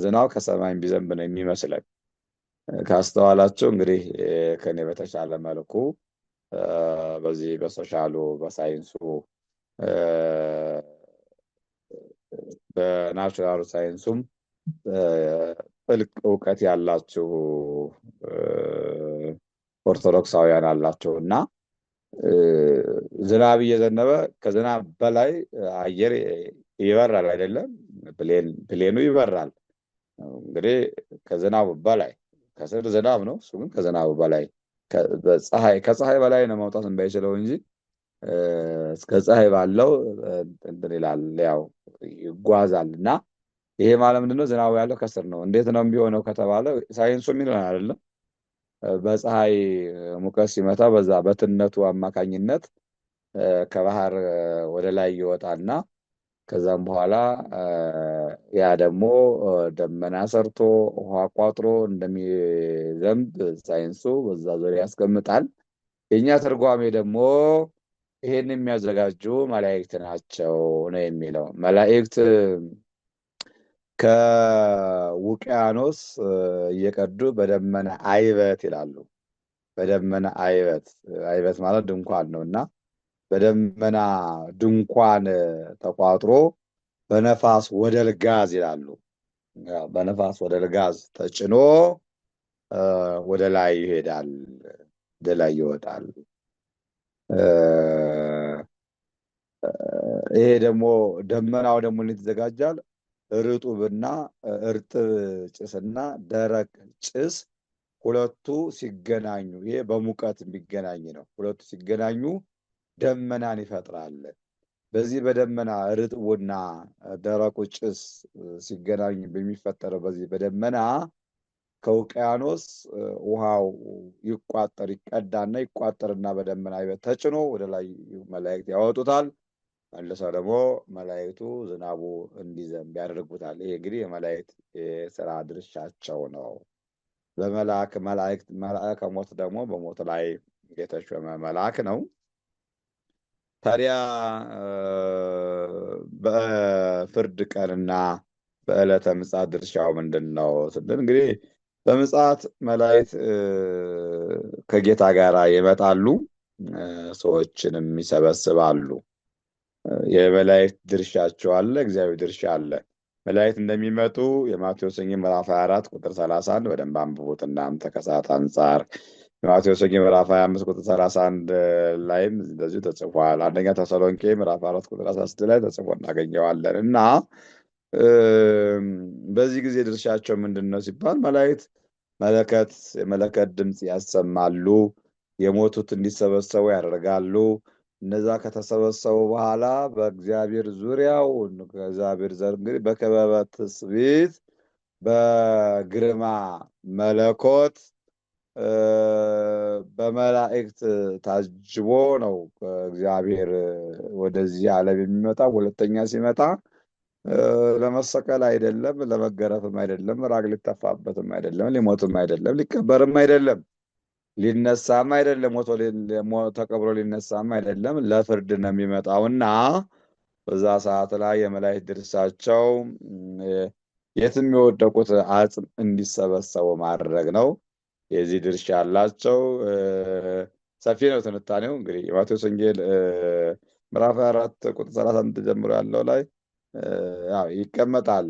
ዝናብ ከሰማይ ቢዘንብ ነው የሚመስለን። ካስተዋላችሁ እንግዲህ ከኔ በተሻለ መልኩ በዚህ በሶሻሉ በሳይንሱ በናቹራል ሳይንሱም ጥልቅ እውቀት ያላችሁ ኦርቶዶክሳውያን አላቸው እና ዝናብ እየዘነበ ከዝናብ በላይ አየር ይበራል አይደለም? ፕሌኑ ይበራል። እንግዲህ ከዝናቡ በላይ ከስር ዝናብ ነው፣ እሱ ግን ከዝናቡ በላይ ከፀሐይ በላይ ነው መውጣት እንዳይችለው እንጂ እስከ ፀሐይ ባለው እንትን ይላል፣ ያው ይጓዛል። እና ይሄ ማለት ምንድነው? ዝናቡ ያለው ከስር ነው። እንዴት ነው የሚሆነው ከተባለ ሳይንሱ የሚለን አይደለም። በፀሐይ ሙቀት ሲመታ በዛ በትነቱ አማካኝነት ከባህር ወደ ላይ ይወጣና ከዛም በኋላ ያ ደግሞ ደመና ሰርቶ ውሃ ቋጥሮ እንደሚዘንብ ሳይንሱ በዛ ዙሪያ ያስቀምጣል። የኛ ትርጓሜ ደግሞ ይሄን የሚያዘጋጁ መላእክት ናቸው ነው የሚለው። መላእክት ከውቅያኖስ እየቀዱ በደመና አይበት ይላሉ። በደመና አይበት ማለት ድንኳን ነው እና በደመና ድንኳን ተቋጥሮ በነፋስ ወደል ጋዝ ይላሉ። በነፋስ ወደል ጋዝ ተጭኖ ወደ ላይ ይሄዳል፣ ወደ ላይ ይወጣል። ይሄ ደግሞ ደመናው ደግሞ እንዴት ይዘጋጃል? ርጡብና እርጥብ ጭስና ደረቅ ጭስ ሁለቱ ሲገናኙ፣ ይሄ በሙቀት የሚገናኝ ነው። ሁለቱ ሲገናኙ ደመናን ይፈጥራል። በዚህ በደመና ርጥቡና ደረቁ ጭስ ሲገናኙ በሚፈጠረው በዚህ በደመና ከውቅያኖስ ውሃው ይቀዳና ይቋጠርና በደመና ተጭኖ ወደ ላይ መላእክት ያወጡታል። መልሰው ደግሞ መላእክቱ ዝናቡ እንዲዘንብ ያደርጉታል። ይሄ እንግዲህ የመላእክት የሥራ ድርሻቸው ነው። መልአከ ሞት ደግሞ በሞት ላይ የተሾመ መልአክ ነው። ታዲያ በፍርድ ቀንና በዕለተ ምጽአት ድርሻው ምንድን ነው ስንል እንግዲህ በምጽአት መላእክት ከጌታ ጋር ይመጣሉ፣ ሰዎችንም ይሰበስባሉ። የመላእክት ድርሻቸው አለ፣ እግዚአብሔር ድርሻ አለ። መላእክት እንደሚመጡ የማቴዎስ ወንጌል ምዕራፍ 24 ቁጥር 31 በደንብ አንብቡት እናንተ ከሰዓት አንጻር። የማቴዎስ ወንጌል ምዕራፍ 25 ቁጥር 31 ላይም እንደዚሁ ተጽፏል። አንደኛ ተሰሎንቄ ምዕራፍ 4 ቁጥር 16 ላይ ተጽፎ እናገኘዋለን። እና በዚህ ጊዜ ድርሻቸው ምንድን ነው ሲባል መላእክት የመለከት ድምፅ ያሰማሉ፣ የሞቱት እንዲሰበሰቡ ያደርጋሉ። እነዛ ከተሰበሰቡ በኋላ በእግዚአብሔር ዙሪያው ከእግዚአብሔር ዘር እንግዲህ በክበበ ትስብእት በግርማ መለኮት በመላእክት ታጅቦ ነው እግዚአብሔር ወደዚህ ዓለም የሚመጣ። ሁለተኛ ሲመጣ ለመሰቀል አይደለም፣ ለመገረፍም አይደለም፣ ራግ ሊተፋበትም አይደለም፣ ሊሞትም አይደለም፣ ሊቀበርም አይደለም፣ ሊነሳም አይደለም፣ ተቀብሮ ሊነሳም አይደለም፣ ለፍርድ ነው የሚመጣውና በዛ ሰዓት ላይ የመላእክት ድርሻቸው የትም የወደቁት አጽም እንዲሰበሰቡ ማድረግ ነው። የዚህ ድርሻ ያላቸው ሰፊ ነው ትንታኔው። እንግዲህ የማቴዎስ ወንጌል ምዕራፍ 4 ቁጥር 31 ጀምሮ ያለው ላይ ይቀመጣል።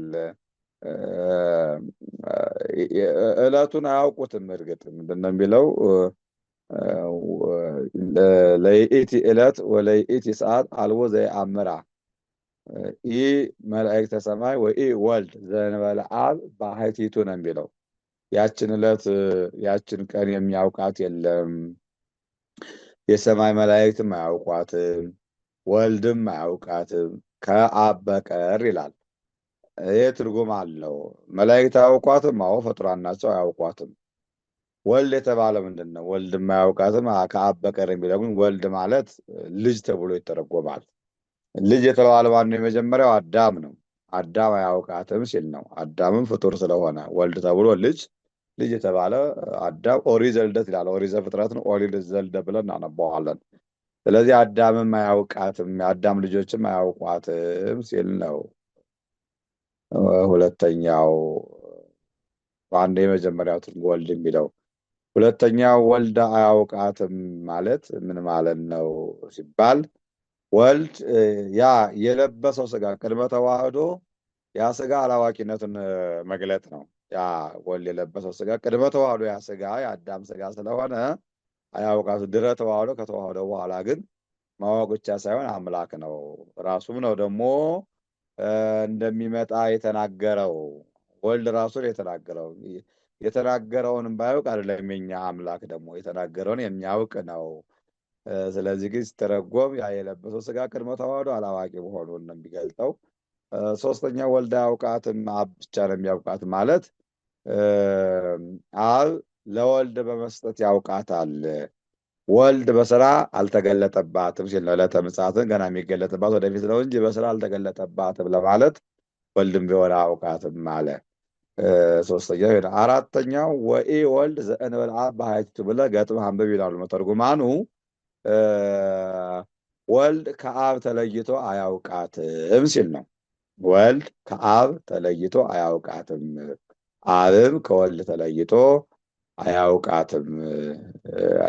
ዕለቱን አያውቁትም። እርግጥ ምንድን ነው የሚለው? ለይእቲ ዕለት ወለይእቲ ሰዓት አልቦ ዘየአምራ ይህ መላእክተ ሰማይ ወይ ወልድ ዘእንበለ አብ በአሕቲቱ ነው የሚለው። ያችን ዕለት ያችን ቀን የሚያውቃት የለም። የሰማይ መላእክትም አያውቋትም፣ ወልድም አያውቃትም ከአብ በቀር ይላል። ይህ ትርጉም አለው። መላእክት አያውቋትም፣ አዎ ፍጡራን ናቸው፣ አያውቋትም። ወልድ የተባለ ምንድን ነው? ወልድም አያውቃትም ከአብ በቀር የሚለው ግን ወልድ ማለት ልጅ ተብሎ ይተረጎማል። ልጅ የተባለ ማነው? የመጀመሪያው አዳም ነው። አዳም አያውቃትም ሲል ነው። አዳምም ፍጡር ስለሆነ ወልድ ተብሎ ልጅ የተባለ አዳም ኦሪት ዘልደት ይላል። ኦሪት ዘፍጥረት ነው። ኦሪት ዘልደት ብለን እናነባዋለን። ስለዚህ አዳምም አያውቃትም፣ የአዳም ልጆችም አያውቋትም ሲል ነው። ሁለተኛው አንድ የመጀመሪያው ትርጉም ወልድ የሚለው። ሁለተኛው ወልድ አያውቃትም ማለት ምን ማለት ነው ሲባል ወልድ ያ የለበሰው ስጋ ቅድመ ተዋህዶ ያ ስጋ አላዋቂነትን መግለጥ ነው። ያ ወልድ የለበሰው ስጋ ቅድመ ተዋህዶ ያ ስጋ የአዳም ስጋ ስለሆነ አያውቃትም። ድረ ተዋህዶ ከተዋህዶ በኋላ ግን ማወቅ ብቻ ሳይሆን አምላክ ነው። ራሱም ነው ደግሞ እንደሚመጣ የተናገረው። ወልድ ራሱን የተናገረውንም ባያውቅ አይደለም የኛ አምላክ ደግሞ የተናገረውን የሚያውቅ ነው። ስለዚህ ግን ሲተረጎም ያ የለበሰው ስጋ ቅድመ ተዋህዶ አላዋቂ መሆኑን ነው የሚገልጠው። ሶስተኛ ወልድ አያውቃትም፣ አብ ብቻ ነው የሚያውቃት ማለት አብ ለወልድ በመስጠት ያውቃታል። ወልድ በስራ አልተገለጠባትም ሲል ነው። ዕለተ ምጽአትን ገና የሚገለጥባት ወደፊት ነው እንጂ በስራ አልተገለጠባትም ለማለት ወልድም ቢሆን አያውቃትም አለ። ሶስተኛው ይሄ ነው። አራተኛው ወኢ ወልድ ዘእንበለ አብ በአሕቲቱ ብለህ ገጥመህ አንብብ ይላሉ መተርጉማኑ። ወልድ ከአብ ተለይቶ አያውቃትም ሲል ነው። ወልድ ከአብ ተለይቶ አያውቃትም፣ አብም ከወልድ ተለይቶ አያውቃትም።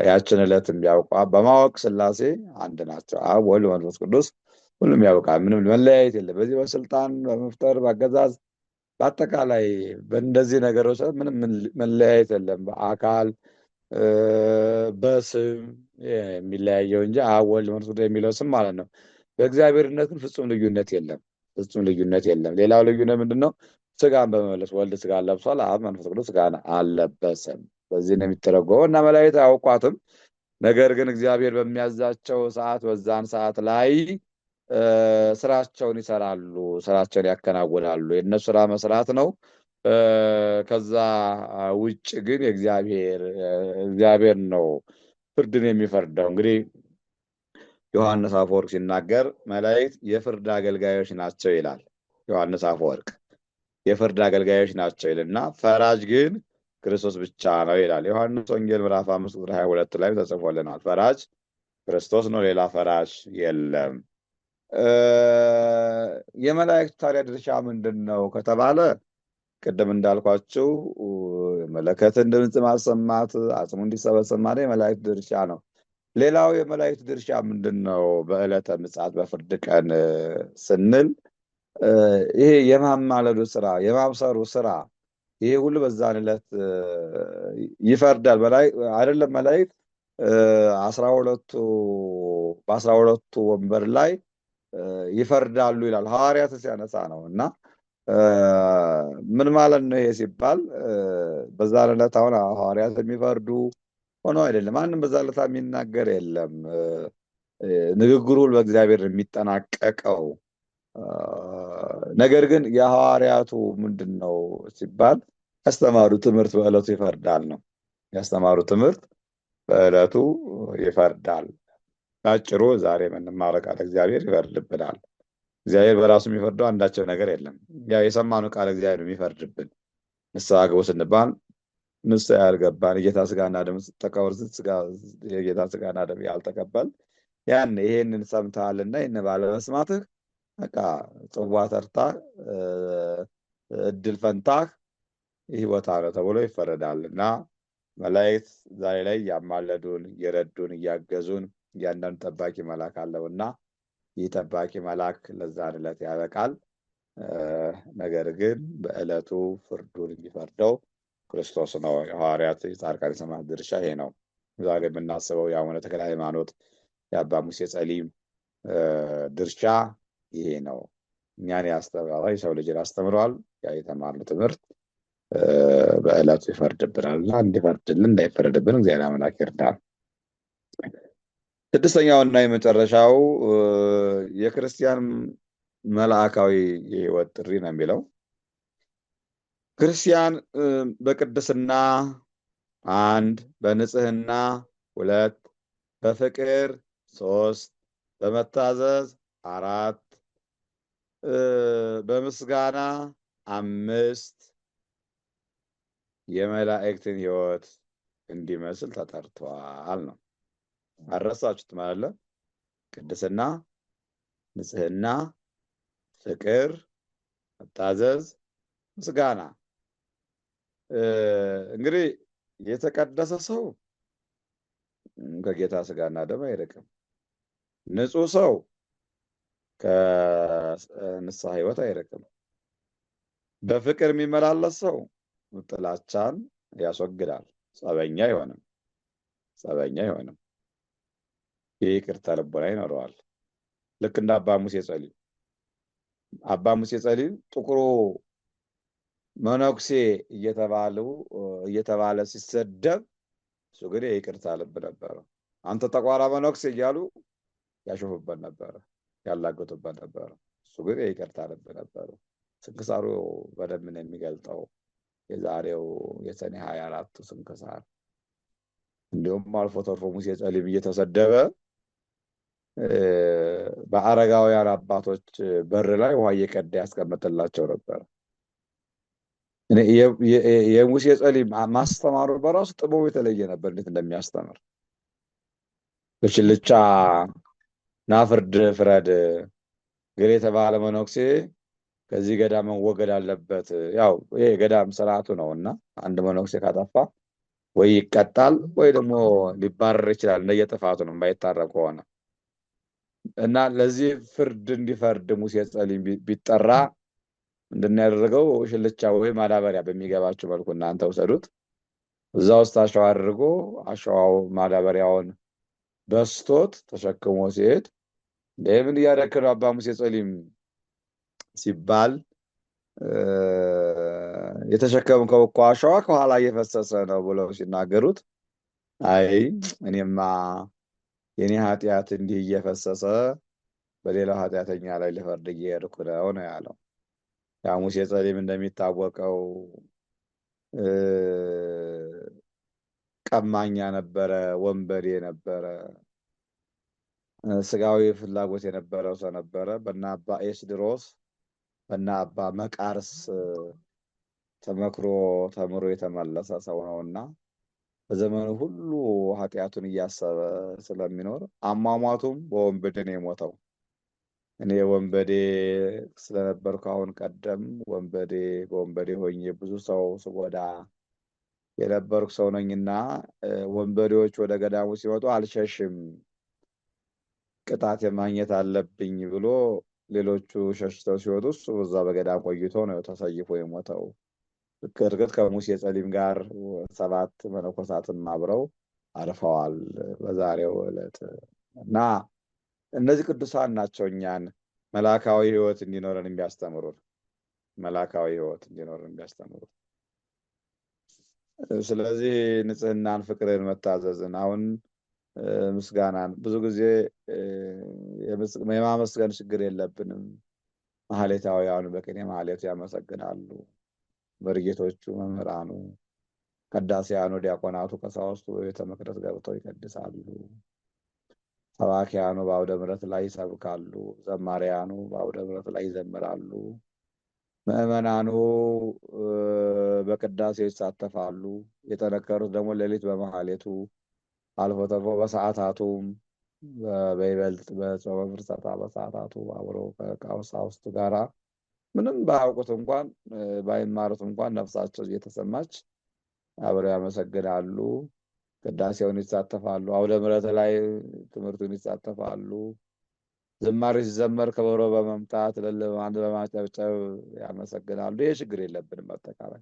ያችን ዕለት የሚያውቋ በማወቅ ሥላሴ አንድ ናቸው። አብ ወልድ መንፈስ ቅዱስ ሁሉም ያውቃል። ምንም መለያየት የለም። በዚህ በስልጣን በመፍጠር በአገዛዝ በአጠቃላይ በእንደዚህ ነገሮች ምንም መለያየት የለም። በአካል በስም የሚለያየው እንጂ አብ ወልድ መንፈስ ቅዱስ የሚለው ስም ማለት ነው። በእግዚአብሔርነት ግን ፍጹም ልዩነት የለም። ፍጹም ልዩነት የለም። ሌላው ልዩነት ምንድን ነው? ስጋን በመመለስ ወልድ ስጋን ለብሷል፣ አብ መንፈስ ቅዱስ ስጋን አልለበሰም። በዚህ ነው የሚተረጎመው እና መላእክት አያውቋትም። ነገር ግን እግዚአብሔር በሚያዛቸው ሰዓት በዛን ሰዓት ላይ ስራቸውን ይሰራሉ፣ ስራቸውን ያከናውናሉ። የእነሱ ስራ መስራት ነው። ከዛ ውጭ ግን እግዚአብሔር ነው ፍርድን የሚፈርደው። እንግዲህ ዮሐንስ አፈወርቅ ሲናገር መላእክት የፍርድ አገልጋዮች ናቸው ይላል። ዮሐንስ አፈወርቅ የፍርድ አገልጋዮች ናቸው ይልና ፈራጅ ግን ክርስቶስ ብቻ ነው ይላል። ዮሐንስ ወንጌል ምዕራፍ 5 ቁጥር 22 ላይ ተጽፎልናል። ፈራጅ ክርስቶስ ነው፣ ሌላ ፈራጅ የለም። የመላእክት ታዲያ ድርሻ ምንድን ነው ከተባለ ቅድም እንዳልኳቸው መለከትን ድምፅ ማሰማት፣ አጽሙ እንዲሰበሰብ ማለት የመላእክት ድርሻ ነው። ሌላው የመላእክት ድርሻ ምንድን ነው? በዕለተ ምጽአት በፍርድ ቀን ስንል ይሄ የማማለዱ ስራ፣ የማብሰሩ ስራ፣ ይሄ ሁሉ በዛን ዕለት ይፈርዳል። አይደለም መላእክት በ12ቱ ወንበር ላይ ይፈርዳሉ ይላል ሐዋርያት ሲያነሳ ነው። እና ምን ማለት ነው ይሄ ሲባል በዛን ዕለት አሁን ሐዋርያት የሚፈርዱ ሆኖ አይደለም። ማንም በዛ ዕለት የሚናገር የለም። ንግግሩ በእግዚአብሔር የሚጠናቀቀው። ነገር ግን የሐዋርያቱ ምንድን ነው ሲባል ያስተማሩ ትምህርት በዕለቱ ይፈርዳል ነው። ያስተማሩ ትምህርት በዕለቱ ይፈርዳል። ባጭሩ ዛሬ የምንማረው ቃል እግዚአብሔር ይፈርድብናል። እግዚአብሔር በራሱ የሚፈርደው አንዳቸው ነገር የለም። ያ የሰማነው ቃል እግዚአብሔር የሚፈርድብን ንስሐ ግቡ ስንባል ንስሐ ያልገባን የጌታ ስጋና ደም ተቀበል የጌታ ስጋና ደም ያልተቀበል ያን ይሄንን ሰምተሃልና ይሄን ባለመስማትህ በቃ ጽዋ ተርታህ እድል ፈንታህ ሕይወት ነው ተብሎ ይፈረዳል። እና መላእክት ዛሬ ላይ እያማለዱን እየረዱን እያገዙን እያንዳንዱ ጠባቂ መልአክ አለውና ይህ ጠባቂ መልአክ ለዛን ዕለት ያበቃል። ነገር ግን በዕለቱ ፍርዱን የሚፈርደው ክርስቶስ ነው። የሐዋርያት የጻድቃን የሰማዕታት ድርሻ ይሄ ነው። ዛሬ የምናስበው የአቡነ ተክለ ሃይማኖት የአባ ሙሴ ጸሊም ድርሻ ይሄ ነው። እኛን ያስተማረ የሰው ልጅን አስተምረዋል። ያ የተማርነው ትምህርት በዕለቱ ይፈርድብናል እና እንዲፈርድልን እንዳይፈረድብን እግዚአብሔር አምላክ ይርዳል። ስድስተኛውና የመጨረሻው የክርስቲያን መልአካዊ የሕይወት ጥሪ ነው የሚለው ክርስቲያን በቅድስና 1፣ በንጽህና 2፣ በፍቅር 3፣ በመታዘዝ 4፣ በምስጋና 5 የመላእክትን ሕይወት እንዲመስል ተጠርቷል ነው። አረሳችሁት ማለት ነው። ቅድስና፣ ንጽህና፣ ፍቅር፣ መታዘዝ፣ ምስጋና። እንግዲህ የተቀደሰ ሰው ከጌታ ስጋና ደም አይርቅም። ንጹህ ሰው ከንስሐ ሕይወት አይርቅም። በፍቅር የሚመላለስ ሰው ጥላቻን ያስወግዳል። ጸበኛ አይሆንም። የይቅርታ ልቦና ይኖረዋል። ልክ እንደ አባ ሙሴ ጸሊም ጥቁሩ መነኩሴ እየተባለ ሲሰደብ እሱ ግን የይቅርታ ልብ ነበረ። አንተ ጠቋራ መነኩሴ እያሉ ያሾፉበት ነበረ፣ ያላገጡበት ነበረ። እሱ ግን የይቅርታ ልብ ነበረ። ስንክሳሩ በደንብ ነው የሚገልጠው። የዛሬው የሰኔ 24ቱ ስንክሳር እንዲሁም አልፎ ተርፎ ሙሴ ጸሊም እየተሰደበ በአረጋውያን አባቶች በር ላይ ውሃ እየቀዳ ያስቀምጥላቸው ነበር። የሙሴ ጸሊም ማስተማሩ በራሱ ጥበቡ የተለየ ነበር። እንዴት እንደሚያስተምር በችልቻ ናፍርድ ፍረድ ገሌ የተባለ መነኩሴ ከዚህ ገዳም መወገድ አለበት። ያው ይሄ ገዳም ስርዓቱ ነው እና አንድ መነኩሴ ካጠፋ ወይ ይቀጣል ወይ ደግሞ ሊባረር ይችላል። እንደየጥፋቱ ነው የማይታረቅ ከሆነ እና ለዚህ ፍርድ እንዲፈርድ ሙሴ ጸሊም ቢጠራ ምንድን ነው ያደረገው? ሽልቻ ወይ ማዳበሪያ በሚገባቸው መልኩ እናንተ ውሰዱት። እዛ ውስጥ አሸዋ አድርጎ አሸዋው ማዳበሪያውን በስቶት ተሸክሞ ሲሄድ ለምን እያደረክ ነው አባ ሙሴ ጸሊም ሲባል የተሸከምከው እኮ አሸዋ ከኋላ እየፈሰሰ ነው ብለው ሲናገሩት አይ እኔማ የኔ ኃጢአት እንዲህ እየፈሰሰ በሌላው ኃጢአተኛ ላይ ልፈርድ እየሄድኩ ነው ያለው። ያ ሙሴ ጸሊም እንደሚታወቀው ቀማኛ ነበረ፣ ወንበዴ ነበረ፣ ስጋዊ ፍላጎት የነበረው ሰው ነበረ። በእነ አባ ኤስድሮስ በእነ አባ መቃርስ ተመክሮ ተምሮ የተመለሰ ሰው ነውና በዘመኑ ሁሉ ኃጢአቱን እያሰበ ስለሚኖር አሟሟቱም በወንበዴ ነው የሞተው። እኔ ወንበዴ ስለነበርኩ አሁን ቀደም በወንበዴ ሆኜ ብዙ ሰው ስጎዳ የነበርኩ ሰው ነኝና ወንበዴዎች ወደ ገዳሙ ሲመጡ አልሸሽም፣ ቅጣት ማግኘት አለብኝ ብሎ ሌሎቹ ሸሽተው ሲወጡ እሱ በዛ በገዳም ቆይቶ ነው ተሰይፎ የሞተው። እርግጥ ከሙሴ ጸሊም ጋር 7 መነኮሳትን አብረው አርፈዋል በዛሬው ዕለት እና እነዚህ ቅዱሳን ናቸው እኛን መላካዊ ሕይወት እንዲኖረን የሚያስተምሩን መላካዊ ሕይወት እንዲኖረን የሚያስተምሩን። ስለዚህ ንጽህናን፣ ፍቅርን፣ መታዘዝን አሁን ምስጋናን ብዙ ጊዜ የማመስገን ችግር የለብንም። ማህሌታውያኑ በቅኔ ማህሌቱ ያመሰግናሉ። መርጌቶቹ፣ መምህራኑ፣ ቀዳሲያኑ፣ ዲያቆናቱ፣ ቀሳውስቱ በቤተ መቅደስ ገብተው ይቀድሳሉ። ሰባኪያኑ በአውደ ምሕረት ላይ ይሰብካሉ። ዘማሪያኑ በአውደ ምሕረት ላይ ይዘምራሉ። ምዕመናኑ በቅዳሴው ይሳተፋሉ። የጠነከሩት ደግሞ ሌሊት በመሐሌቱ አልፎ ተርፎ በሰዓታቱም በይበልጥ በጾመ ፍልሰታ በሰዓታቱ አብረው ከቀሳውስቱ ጋራ ምንም ባያውቁት እንኳን ባይማሩት እንኳን ነፍሳቸው እየተሰማች አብረው ያመሰግናሉ። ቅዳሴውን ይሳተፋሉ። አውደ ምሕረት ላይ ትምህርቱን ይሳተፋሉ። ዝማሬ ሲዘመር ከበሮ በመምታት እልል በማጨብጨብ ያመሰግናሉ። ይሄ ችግር የለብንም። አጠቃላይ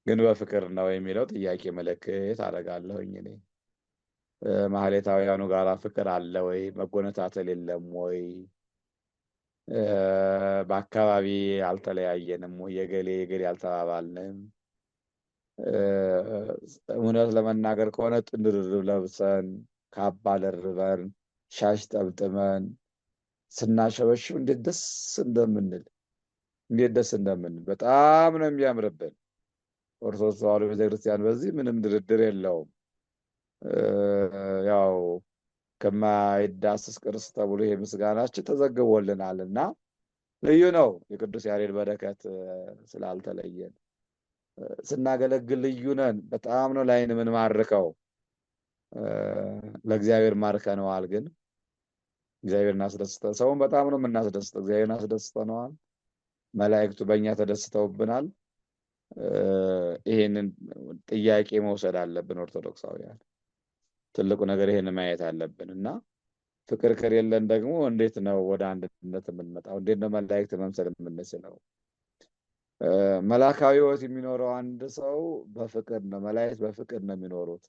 ግን በፍቅር ነው የሚለው ጥያቄ ምልክት አደርጋለሁኝ እኔ። ማህሌታውያኑ ጋራ ፍቅር አለ ወይ? መጎነታተል የለም ወይ? በአካባቢ አልተለያየንም ወይ? የገሌ አልተባባልንም? እውነት ለመናገር ከሆነ ጥንድርብ ለብሰን ካባ ደርበን ሻሽ ጠምጥመን ስናሸበሽብ እንዴት ደስ እንደምንል በጣም ነው የሚያምርብን። ኦርቶዶክስ ተዋሕዶ ቤተክርስቲያን በዚህ ምንም ድርድር የለውም። ያው ከማይዳስስ ቅርስ ተብሎ ይሄ ምስጋናችን ተዘግቦልናል እና ልዩ ነው። የቅዱስ ያሬድ በረከት ስላልተለየን ስናገለግል ልዩ ነን። በጣም ነው ላይን የምንማርከው። ለእግዚአብሔር ማርከነዋል፣ ግን እግዚአብሔርን አስደስተ ሰውን በጣም ነው የምናስደስተው። እግዚአብሔርን አስደስተነዋል። መላእክቱ በእኛ ተደስተውብናል። ይሄንን ጥያቄ መውሰድ አለብን ኦርቶዶክሳውያን። ትልቁ ነገር ይሄን ማየት አለብን እና ፍቅር ከሌለን ደግሞ እንዴት ነው ወደ አንድነት የምንመጣው? እንዴት ነው መላእክት መምሰል የምንችለው? መላካዊ ሕይወት የሚኖረው አንድ ሰው በፍቅር ነው። መላእክት በፍቅር ነው የሚኖሩት።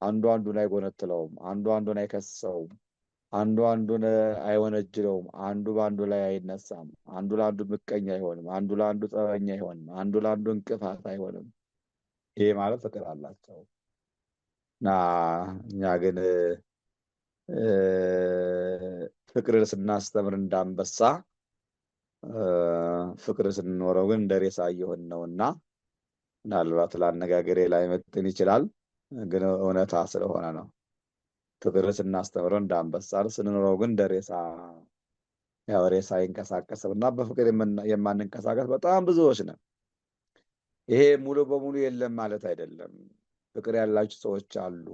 አንዱ አንዱን አይጎነትለውም፣ አንዱ አንዱን አይከሰውም፣ አንዱ አንዱን አይወነጅለውም፣ አንዱ በአንዱ ላይ አይነሳም፣ አንዱ ለአንዱ ምቀኛ አይሆንም፣ አንዱ ለአንዱ ጸበኛ አይሆንም፣ አንዱ ለአንዱ እንቅፋት አይሆንም። ይሄ ማለት ፍቅር አላቸው እና እኛ ግን ፍቅርን ስናስተምር እንዳንበሳ ፍቅር ስንኖረው ግን እንደ ሬሳ እየሆን ነውና ምናልባት ለአነጋገሬ ላይመጥን ይችላል፣ ግን እውነታ ስለሆነ ነው። ፍቅር ስናስተምረው እንዳንበሳ ስንኖረው ግን እንደ ሬሳ። ያው ሬሳ አይንቀሳቀስም እና በፍቅር የማንንቀሳቀስ በጣም ብዙዎች ነን። ይሄ ሙሉ በሙሉ የለም ማለት አይደለም። ፍቅር ያላቸው ሰዎች አሉ።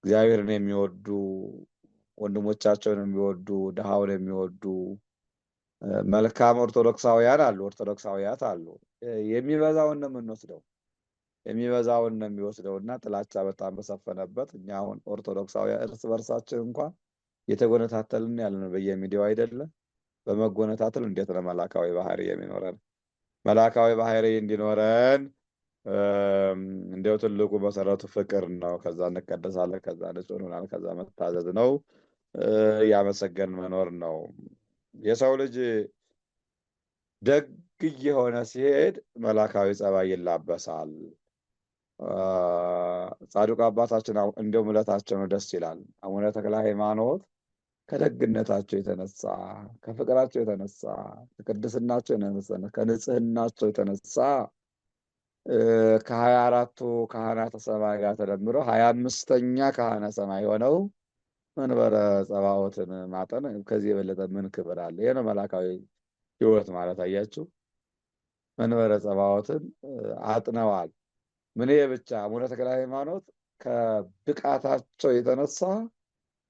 እግዚአብሔርን የሚወዱ ወንድሞቻቸውን የሚወዱ ድሃውን የሚወዱ መልካም ኦርቶዶክሳውያን አሉ፣ ኦርቶዶክሳውያት አሉ። የሚበዛውን ነው የምንወስደው፣ የሚበዛውን ነው የሚወስደው እና ጥላቻ በጣም በሰፈነበት እኛ አሁን ኦርቶዶክሳውያን እርስ በርሳችን እንኳን የተጎነታተልን ያለን በየሚዲያው አይደለም። በመጎነታተል እንዴት ነው መላካዊ ባህሪ የሚኖረን? መላካዊ ባህሪ እንዲኖረን እንዲያው ትልቁ መሰረቱ ፍቅር ነው። ከዛ እንቀደሳለን፣ ከዛ ንጹህ እንሆናለን፣ ከዛ መታዘዝ ነው፣ ያመሰገን መኖር ነው። የሰው ልጅ ደግ እየሆነ ሲሄድ መላካዊ ጸባይ ይላበሳል። ጻድቁ አባታችን እንዲያው ምሕረታቸው ነው ደስ ይላል። አቡነ ተክለ ሃይማኖት ከደግነታቸው የተነሳ ከፍቅራቸው የተነሳ ከቅድስናቸው የተነሳ ከንጽህናቸው የተነሳ ከ24ቱ ካህናተ ሰማይ ጋር ተደምረው 25ኛ ካህነ ሰማይ ሆነው መንበረ ጸባዖትን ማጠን ከዚህ የበለጠ ምን ክብር አለ? ይሄ ነው መላካዊ ሕይወት ማለት። አያችሁ፣ መንበረ ጸባዖትን አጥነዋል። ምን ይሄ ብቻ አቡነ ተክለ ሃይማኖት ከብቃታቸው የተነሳ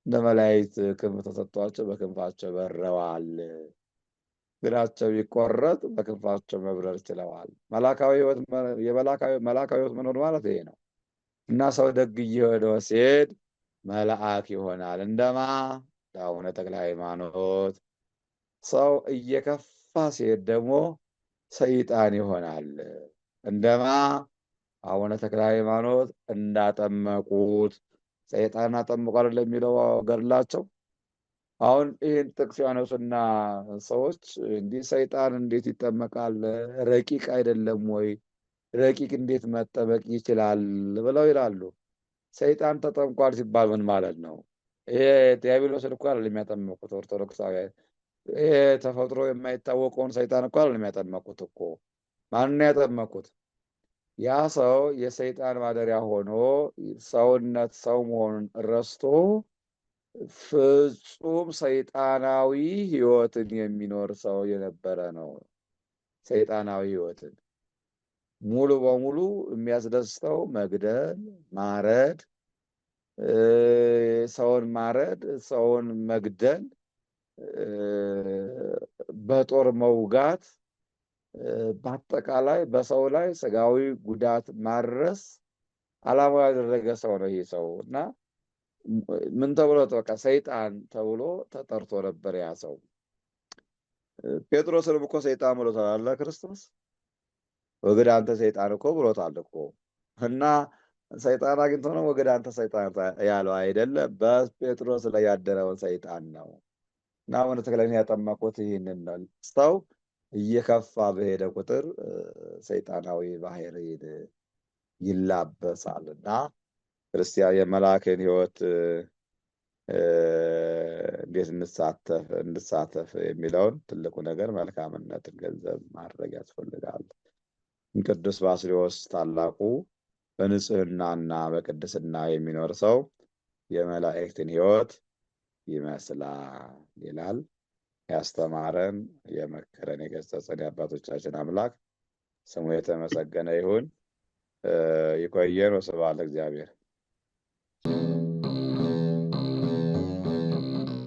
እንደ መላእክት ክንፍ ተሰጥቷቸው በክንፋቸው በረዋል። እግራቸው ቢቆረጥ በክንፋቸው መብረር ችለዋል። መላካዊ ሕይወት መላካዊ ሕይወት መኖር ማለት ይሄ ነው እና ሰው ደግ እየሆነ ሲሄድ መልአክ ይሆናል። እንደማ አቡነ ተክለ ሃይማኖት። ሰው እየከፋ ሲሄድ ደግሞ ሰይጣን ይሆናል። እንደማ አቡነ ተክለ ሃይማኖት እንዳጠመቁት ሰይጣን አጠምቋል ለሚለው ገድላቸው። አሁን ይህን ጥቅስ ያነሱና ሰዎች እንዲህ ሰይጣን እንዴት ይጠመቃል? ረቂቅ አይደለም ወይ? ረቂቅ እንዴት መጠመቅ ይችላል? ብለው ይላሉ። ሰይጣን ተጠምቋል ሲባል ምን ማለት ነው? ይሄ ዲያብሎስን እኮ አይደለም የሚያጠመቁት ኦርቶዶክሳውያን። ይሄ ተፈጥሮ የማይታወቀውን ሰይጣን እኮ አይደለም የሚያጠመቁት እኮ። ማንን ያጠመቁት? ያ ሰው የሰይጣን ማደሪያ ሆኖ ሰውነት ሰው መሆኑን ረስቶ ፍጹም ሰይጣናዊ ሕይወትን የሚኖር ሰው የነበረ ነው። ሰይጣናዊ ሕይወትን ሙሉ በሙሉ የሚያስደስተው መግደል፣ ማረድ፣ ሰውን ማረድ፣ ሰውን መግደል፣ በጦር መውጋት፣ በአጠቃላይ በሰው ላይ ስጋዊ ጉዳት ማድረስ ዓላማው ያደረገ ሰው ነው ይህ ሰው እና ምን ተብሎ በቃ ሰይጣን ተብሎ ተጠርቶ ነበር ያ ሰው። ጴጥሮስንም እኮ ሰይጣን ብሎታል አለ ክርስቶስ። ወግድ አንተ ሰይጣን እኮ ብሎታል እኮ እና ሰይጣን አግኝቶ ነው ወግድ አንተ ሰይጣን ያለው አይደለም፣ በጴጥሮስ ላይ ያደረውን ሰይጣን ነው። እና አቡነ ተክለ ሃይማኖት ያጠመቁት ይህንን ነው። ሰው እየከፋ በሄደ ቁጥር ሰይጣናዊ ባህሪን ይላበሳል እና ክርስቲያን የመልአክን ሕይወት እንዴት እንሳተፍ የሚለውን ትልቁ ነገር መልካምነትን ገንዘብ ማድረግ ያስፈልጋል። ቅዱስ ባስልዮስ ታላቁ በንጽህናና በቅድስና የሚኖር ሰው የመላእክትን ሕይወት ይመስላል ይላል። ያስተማረን የመከረን የገሰጸን የአባቶቻችን አምላክ ስሙ የተመሰገነ ይሁን። ይቆየን። ወስብሐት ለእግዚአብሔር።